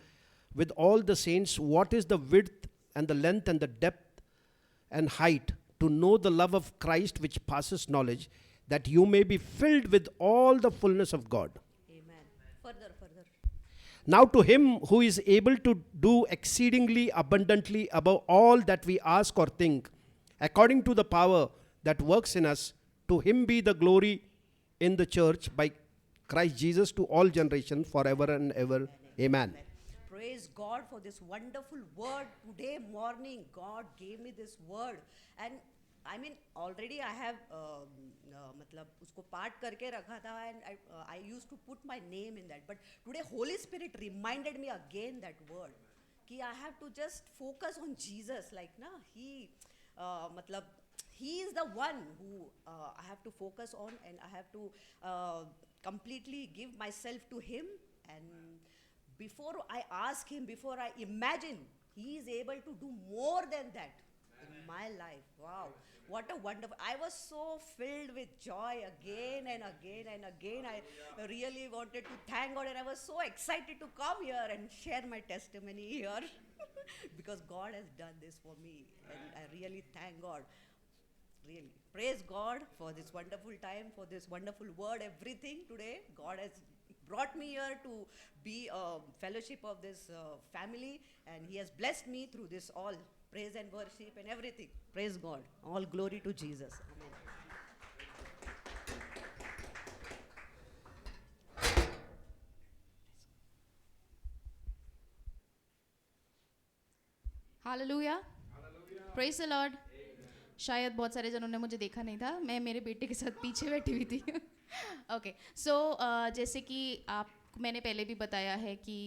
with all the saints what is the width and the length and the depth and height, to know the love of Christ which passes knowledge, that you may be filled with all the fullness of God. Amen. Further. Now to him who is able to do exceedingly abundantly above all that we ask or think, according to the power that works in us, to him be the glory in the church by Christ Jesus to all generations forever and ever. Amen. Praise God for this wonderful word. Today morning God gave me this word, and I mean already I have मतलब उसको पाठ करके रखा था, and I used to put my name in that, but today Holy Spirit reminded me again that word कि I have to just focus on Jesus, like ना he मतलब he is the one who I have to focus on, and I have to completely give myself to him. And before I ask him, before I imagine, he is able to do more than that in my life. Wow, what a wonderful. I was so filled with joy again and again and again. I really wanted to thank God, and I was so excited to come here and share my testimony here because God has done this for me, and I really thank God. Really praise God for this wonderful time, for this wonderful word, everything today. God has brought me here to be a fellowship of this family, and he has blessed me through this all praise and worship and everything. Praise God. All glory to Jesus. Amen. Hallelujah. Praise the Lord. शायद बहुत सारे जनों ने मुझे देखा नहीं था, मैं मेरे बेटे के साथ पीछे बैठी हुई थी। ओके, सो जैसे कि मैंने पहले भी बताया है कि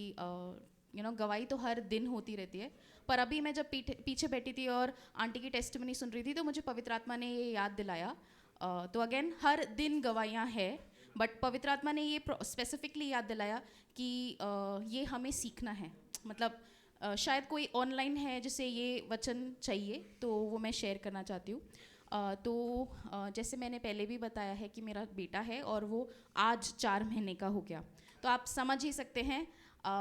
गवाही तो हर दिन होती रहती है, पर अभी मैं जब पीछे बैठी थी और आंटी की टेस्टिमनी सुन रही थी तो मुझे पवित्र आत्मा ने ये याद दिलाया। तो अगेन हर दिन गवाहियाँ हैं, बट पवित्र आत्मा ने ये स्पेसिफिकली याद दिलाया कि ये हमें सीखना है। मतलब शायद कोई ऑनलाइन है जिसे ये वचन चाहिए, तो वो मैं शेयर करना चाहती हूँ। तो जैसे मैंने पहले भी बताया है कि मेरा बेटा है और वो आज 4 महीने का हो गया, तो आप समझ ही सकते हैं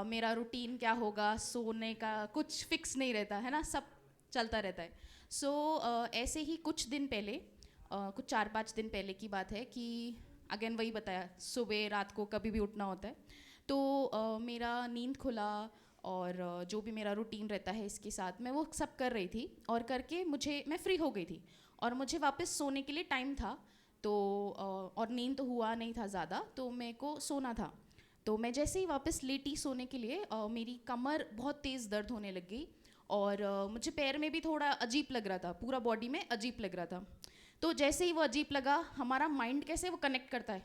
मेरा रूटीन क्या होगा, सोने का कुछ फिक्स नहीं रहता है ना, सब चलता रहता है। सो ऐसे ही कुछ दिन पहले, कुछ 4-5 दिन पहले की बात है कि अगेन वही बताया, सुबह रात को कभी भी उठना होता है, तो मेरा नींद खुला और जो भी मेरा रूटीन रहता है इसके साथ मैं वो सब कर रही थी, और करके मैं फ्री हो गई थी और मुझे वापस सोने के लिए टाइम था। तो और नींद तो हुआ नहीं था ज़्यादा, तो मेरे को सोना था। तो मैं जैसे ही वापस लेटी सोने के लिए मेरी कमर बहुत तेज़ दर्द होने लग गई और मुझे पैर में भी थोड़ा अजीब लग रहा था, पूरा बॉडी में अजीब लग रहा था। तो जैसे ही वो अजीब लगा, हमारा माइंड कैसे वो कनेक्ट करता है,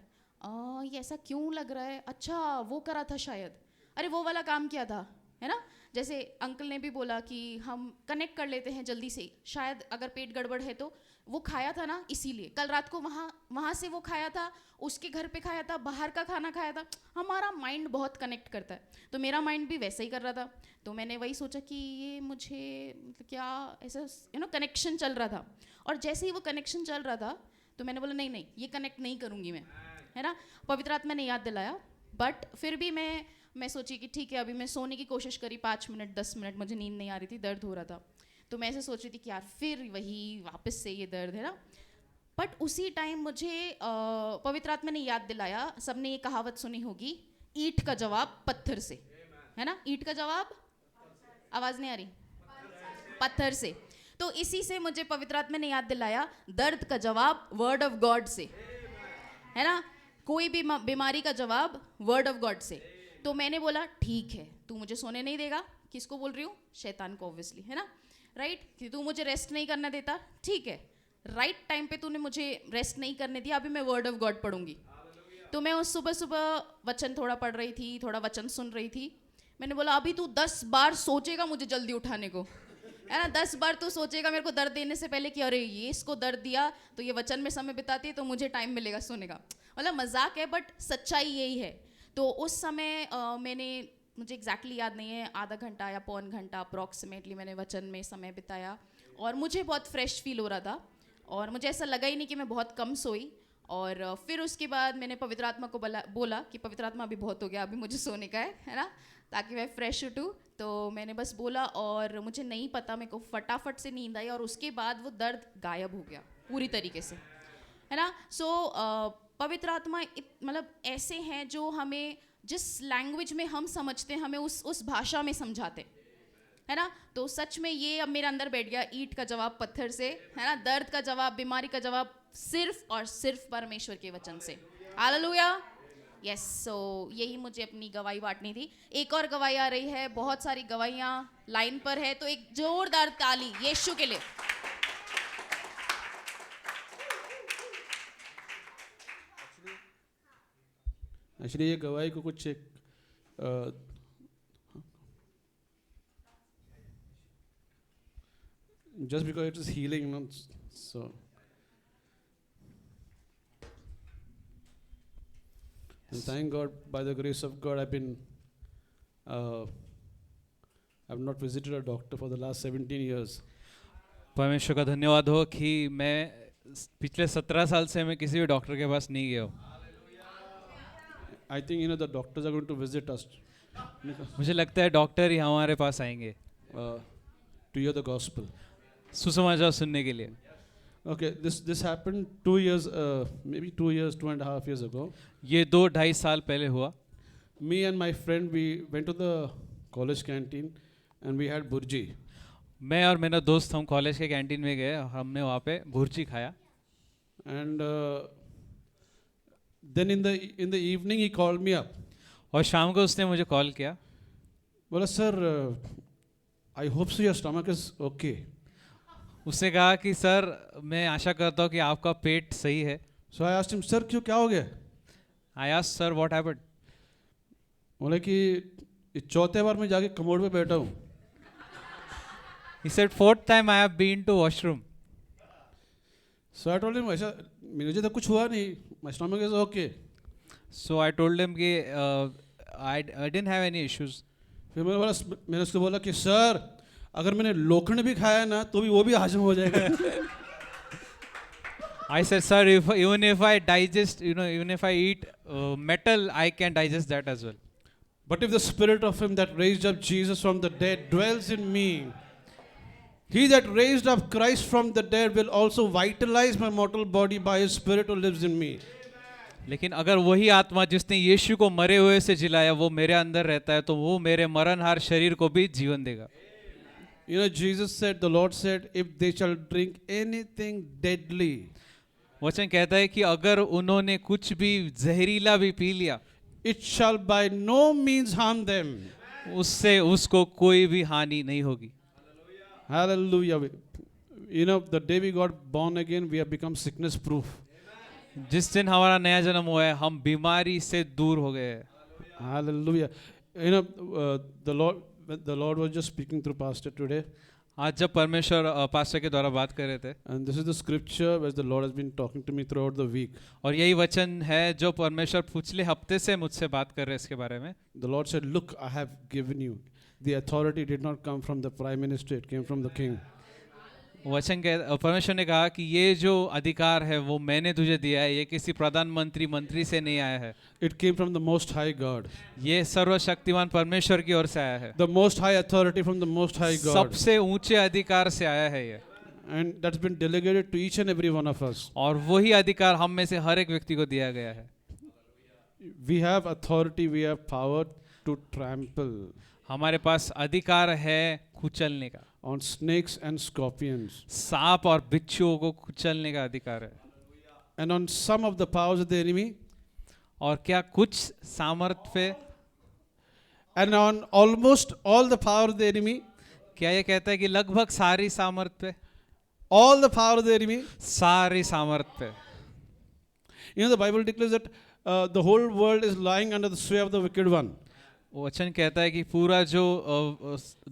ये ऐसा क्यों लग रहा है, अच्छा वो करा था शायद, अरे वो वाला काम किया था, है ना। जैसे अंकल ने भी बोला कि हम कनेक्ट कर लेते हैं जल्दी से, शायद अगर पेट गड़बड़ है तो वो खाया था ना, इसीलिए कल रात को वहाँ से वो खाया था, उसके घर पे खाया था, बाहर का खाना खाया था। हमारा माइंड बहुत कनेक्ट करता है, तो मेरा माइंड भी वैसा ही कर रहा था। तो मैंने वही सोचा कि ये मुझे मतलब क्या ऐसा कनेक्शन चल रहा था, और जैसे ही वो कनेक्शन चल रहा था तो मैंने बोला नहीं ये कनेक्ट नहीं करूँगी मैं, है ना। पवित्र आत्मा ने याद दिलाया, बट फिर भी मैं सोची कि ठीक है, अभी मैं सोने की कोशिश करी 5 मिनट 10 मिनट, मुझे नींद नहीं आ रही थी, दर्द हो रहा था। तो मैं ऐसे सोच रही थी कि यार फिर वही वापस से ये दर्द है ना। बट उसी टाइम मुझे पवित्र आत्मा ने याद दिलाया, सबने ये कहावत सुनी होगी, ईंट का जवाब पत्थर से, है ना। ईंट का जवाब, आवाज़ नहीं आ रही, पत्थर से। तो इसी से मुझे पवित्र आत्मा ने याद दिलाया, दर्द का जवाब वर्ड ऑफ गॉड से, है ना। कोई भी बीमारी का जवाब वर्ड ऑफ गॉड से। तो मैंने बोला ठीक है, तू मुझे सोने नहीं देगा, किसको बोल रही हूँ, शैतान को ऑब्वियसली, है ना, राइट। कि तू मुझे रेस्ट नहीं करना देता, ठीक है, राइट टाइम पे तूने मुझे रेस्ट नहीं करने दिया, अभी मैं वर्ड ऑफ गॉड पढ़ूंगी। तो मैं उस सुबह वचन थोड़ा पढ़ रही थी, थोड़ा वचन सुन रही थी। मैंने बोला अभी तू 10 बार सोचेगा मुझे जल्दी उठाने को, है ना, 10 बार तू सोचेगा मेरे को दर्द देने से पहले कि अरे ये इसको दर्द दिया तो ये वचन में समय बिताती है तो मुझे टाइम मिलेगा सोने का। मतलब मजाक है, बट सच्चाई यही है। तो उस समय मुझे एग्जैक्टली याद नहीं है, आधा घंटा या पौन घंटा अप्रॉक्सीमेटली मैंने वचन में समय बिताया, और मुझे बहुत फ्रेश फील हो रहा था, और मुझे ऐसा लगा ही नहीं कि मैं बहुत कम सोई। और फिर उसके बाद मैंने पवित्र आत्मा को बोला कि पवित्र आत्मा अभी बहुत हो गया, अभी मुझे सोने का है ना, ताकि मैं फ्रेश उठूँ। तो मैंने बस बोला, और मुझे नहीं पता, मेरे को फटाफट से नींद आई, और उसके बाद वो दर्द गायब हो गया पूरी तरीके से, है ना। सो पवित्र आत्मा मतलब ऐसे हैं जो हमें जिस लैंग्वेज में हम समझते हैं, हमें उस भाषा में समझाते, है ना। तो सच में ये अब मेरे अंदर बैठ गया, ईंट का जवाब पत्थर से, है ना, दर्द का जवाब, बीमारी का जवाब सिर्फ और सिर्फ परमेश्वर के वचन से। Hallelujah, yes. सो यही मुझे अपनी गवाही बांटनी थी। एक और गवाही आ रही है, बहुत सारी गवाहियाँ लाइन पर है, तो एक जोरदार ताली यीशु के लिए। एक्चुअली ये गवाही को कुछ एक just because it is healing, so and thank God, by the grace of God, I've not visited a doctor for the last 17 years. परमेश्वर का धन्यवाद हो कि मैं पिछले 17 साल से मैं किसी भी डॉक्टर के पास नहीं गया हूँ। I think the doctors are going to visit us मुझे लगता है डॉक्टर ही हमारे पास आएंगे to hear the gospel. सुसमाचार सुनने के लिए। Okay, this happened 2 years, maybe 2 years, 2.5 years ago. ये 2-2.5 साल पहले हुआ। Me and my friend, we went to the college canteen and we had burji. मैं और मेरा दोस्त हम कॉलेज के कैंटीन में गए, हमने वहाँ पे भुर्जी खाया। And then in the evening he called me up. और शाम को उसने मुझे कॉल किया। बोला sir, I hope so your stomach is okay. उसने कहा कि सर मैं आशा करता हूँ कि आपका पेट सही है. So I asked him, sir, क्यों क्या हो गया? I asked sir what happened. बोले कि इस चौथे बार मैं जाके कमोड पे बैठा हूँ. He said fourth time I have been to washroom. So I told him, ऐसा मुझे तो कुछ हुआ नहीं. My stomach is okay. So I told him कि I didn't have any issues. फिर मैंने उसको बोला कि सर अगर मैंने लोखंड भी खाया ना तो भी वो भी हजम हो जाएगा. I said, sir, even if I digest, even if I eat metal, I can digest that as well. But if the spirit of him that raised up Jesus from the dead dwells in me, he that raised up Christ from the dead will also vitalize my mortal body by his spirit who lives in me. लेकिन अगर वही आत्मा जिसने यीशु को मरे हुए से जिलाया वो मेरे अंदर रहता है तो वो मेरे मरणहार शरीर को भी जीवन देगा. Jesus said, the Lord said, if they shall drink anything deadly, वचन कहता है कि अगर उन्होंने कुछ भी जहरीला भी पी लिया, it shall by no means harm them. उससे उसको कोई भी हानि नहीं होगी. Hallelujah. The day we got born again, we have become sickness proof. जिस दिन हमारा नया जन्म हुआ है हम बीमारी से दूर हो गए हैं. Hallelujah. The Lord was just speaking through pastor today. आज जब परमेश्वर पास्टर के द्वारा बात कर रहे थे, And this is the scripture which the Lord has been talking to me throughout the week. और यही वचन है जो परमेश्वर पिछले हफ्ते से मुझसे बात कर रहे हैं इसके बारे में. The Lord said, look, I have given you. The authority did not come from the prime minister, it came from the king. वचन के परमेश्वर ने कहा कि ये जो अधिकार है वो मैंने तुझे दिया है, ये किसी प्रधानमंत्री मंत्री से नहीं आया है. It came from the most high God. ये सर्वशक्तिमान परमेश्वर की ओर से आया है. The most high authority from the most high God. सबसे ऊंचे अधिकार से आया है ये. And that's been delegated to each and every one of us. और वही अधिकार हम में से हर एक व्यक्ति को दिया गया है. We have authority, we have power to trample हमारे पास अधिकार है कुचलने का. on snakes and scorpions. सांप और बिच्छुओं को कुचलने का अधिकार है. And on some of the powers of the enemy. और क्या कुछ सामर्थ्य. And on almost all the power of the enemy. क्या ये कहता है कि लगभग सारी सामर्थ्य. All the power of the enemy. सारी सामर्थ्य. The Bible declares that the whole world is lying under the sway of the wicked one. वचन कहता है कि पूरा जो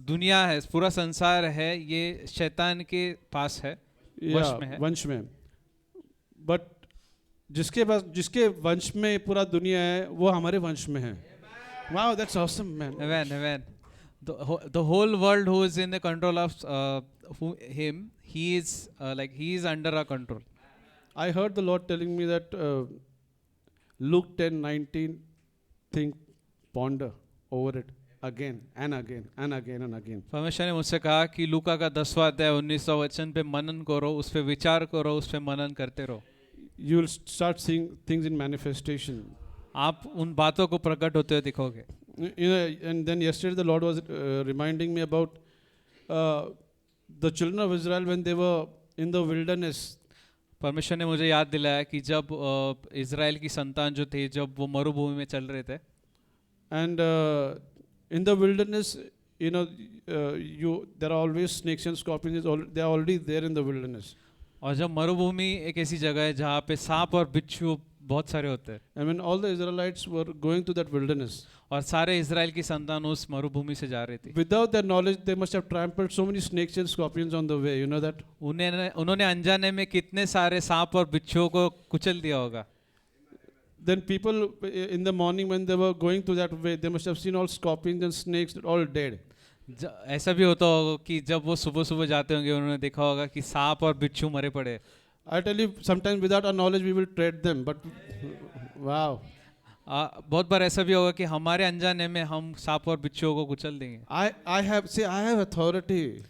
दुनिया है, पूरा संसार है, ये शैतान के पास है, वश में है. वंश में. But जिसके वंश में पूरा दुनिया है वो हमारे वंश में है. Wow, that's awesome, man. Amen. The whole world who is in the control of him, he is under our control. I heard the Lord telling me that Luke 10:19, think, ponder over it again and again and again and again. परमेश्वर ने मुझसे कहा कि लूका का 10वां अध्याय 19वां वचन पे मनन करो, उस पे विचार करो, उस पे मनन करते रहो. You will start seeing things in manifestation. आप उन बातों को प्रकट होते हुए दिखोगे. And then yesterday the Lord was reminding me about the children of Israel when they were in the wilderness. परमेश्वर ने मुझे याद दिलाया कि जब इज़राइल की संतान जो थे, जब वो मरुभूमि में चल रहे थे. And in the wilderness, there are always snakes and scorpions. They are already there in the wilderness. और जब मरुभूमि एक ऐसी जगह है जहाँ पे सांप और बिच्छू बहुत सारे होते हैं. And when all the Israelites were going to that wilderness, और सारे इज़राइल की संतान उस मरुभूमि से जा रही थी. without their knowledge, they must have trampled so many snakes and scorpions on the way. You know that? उन्होंने अनजाने में कितने सारे सांप और बिच्छुओं को कुचल दिया होगा. Then people in the morning when they were going to that way, they must have seen all scorpions and snakes all dead. ऐसा भी होता होगा कि जब वो सुबह सुबह जाते होंगे उन्होंने देखा होगा कि सांप और बिच्छू मरे पड़े. I tell you, sometimes without our knowledge we will tread them, but wow. बहुत बार ऐसा भी होगा कि हमारे अनजाने में हम सांप और बिच्छुओं को कुचल देंगे. I have authority.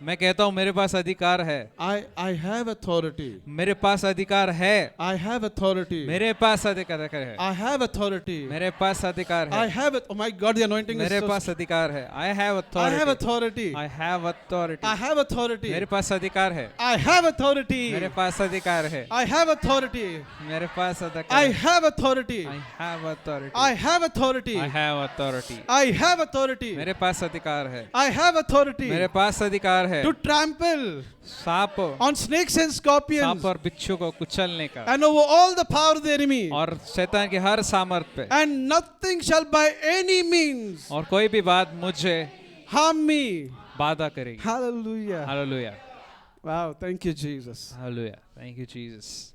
मैं कहता हूँ मेरे पास अधिकार है. I have authority. मेरे पास अधिकार है. I have authority. मेरे पास अधिकार है. I have authority. मेरे पास अधिकार है. I have it. Oh my God, the anointing is मेरे so पास अधिकार है. I have authority. I have authority. I have authority. I have authority. मेरे पास अधिकार है. I have authority. मेरे पास अधिकार है. I have authority. मेरे पास अधिकार I है. have authority. I have authority. I have authority. I have authority. I have authority. मेरे पास अधिकार है. I have authority. मेरे पास अधिकार है to trample सांप on snakes and scorpions सांप और बिच्छू को कुचलने का and over all the power of the enemy. और शैतान के हर सामर्थ पे And nothing shall by any means और कोई भी बात मुझे harm me. बाधा करेगी Hallelujah. Hallelujah Wow, thank you, Jesus. Hallelujah thank you Jesus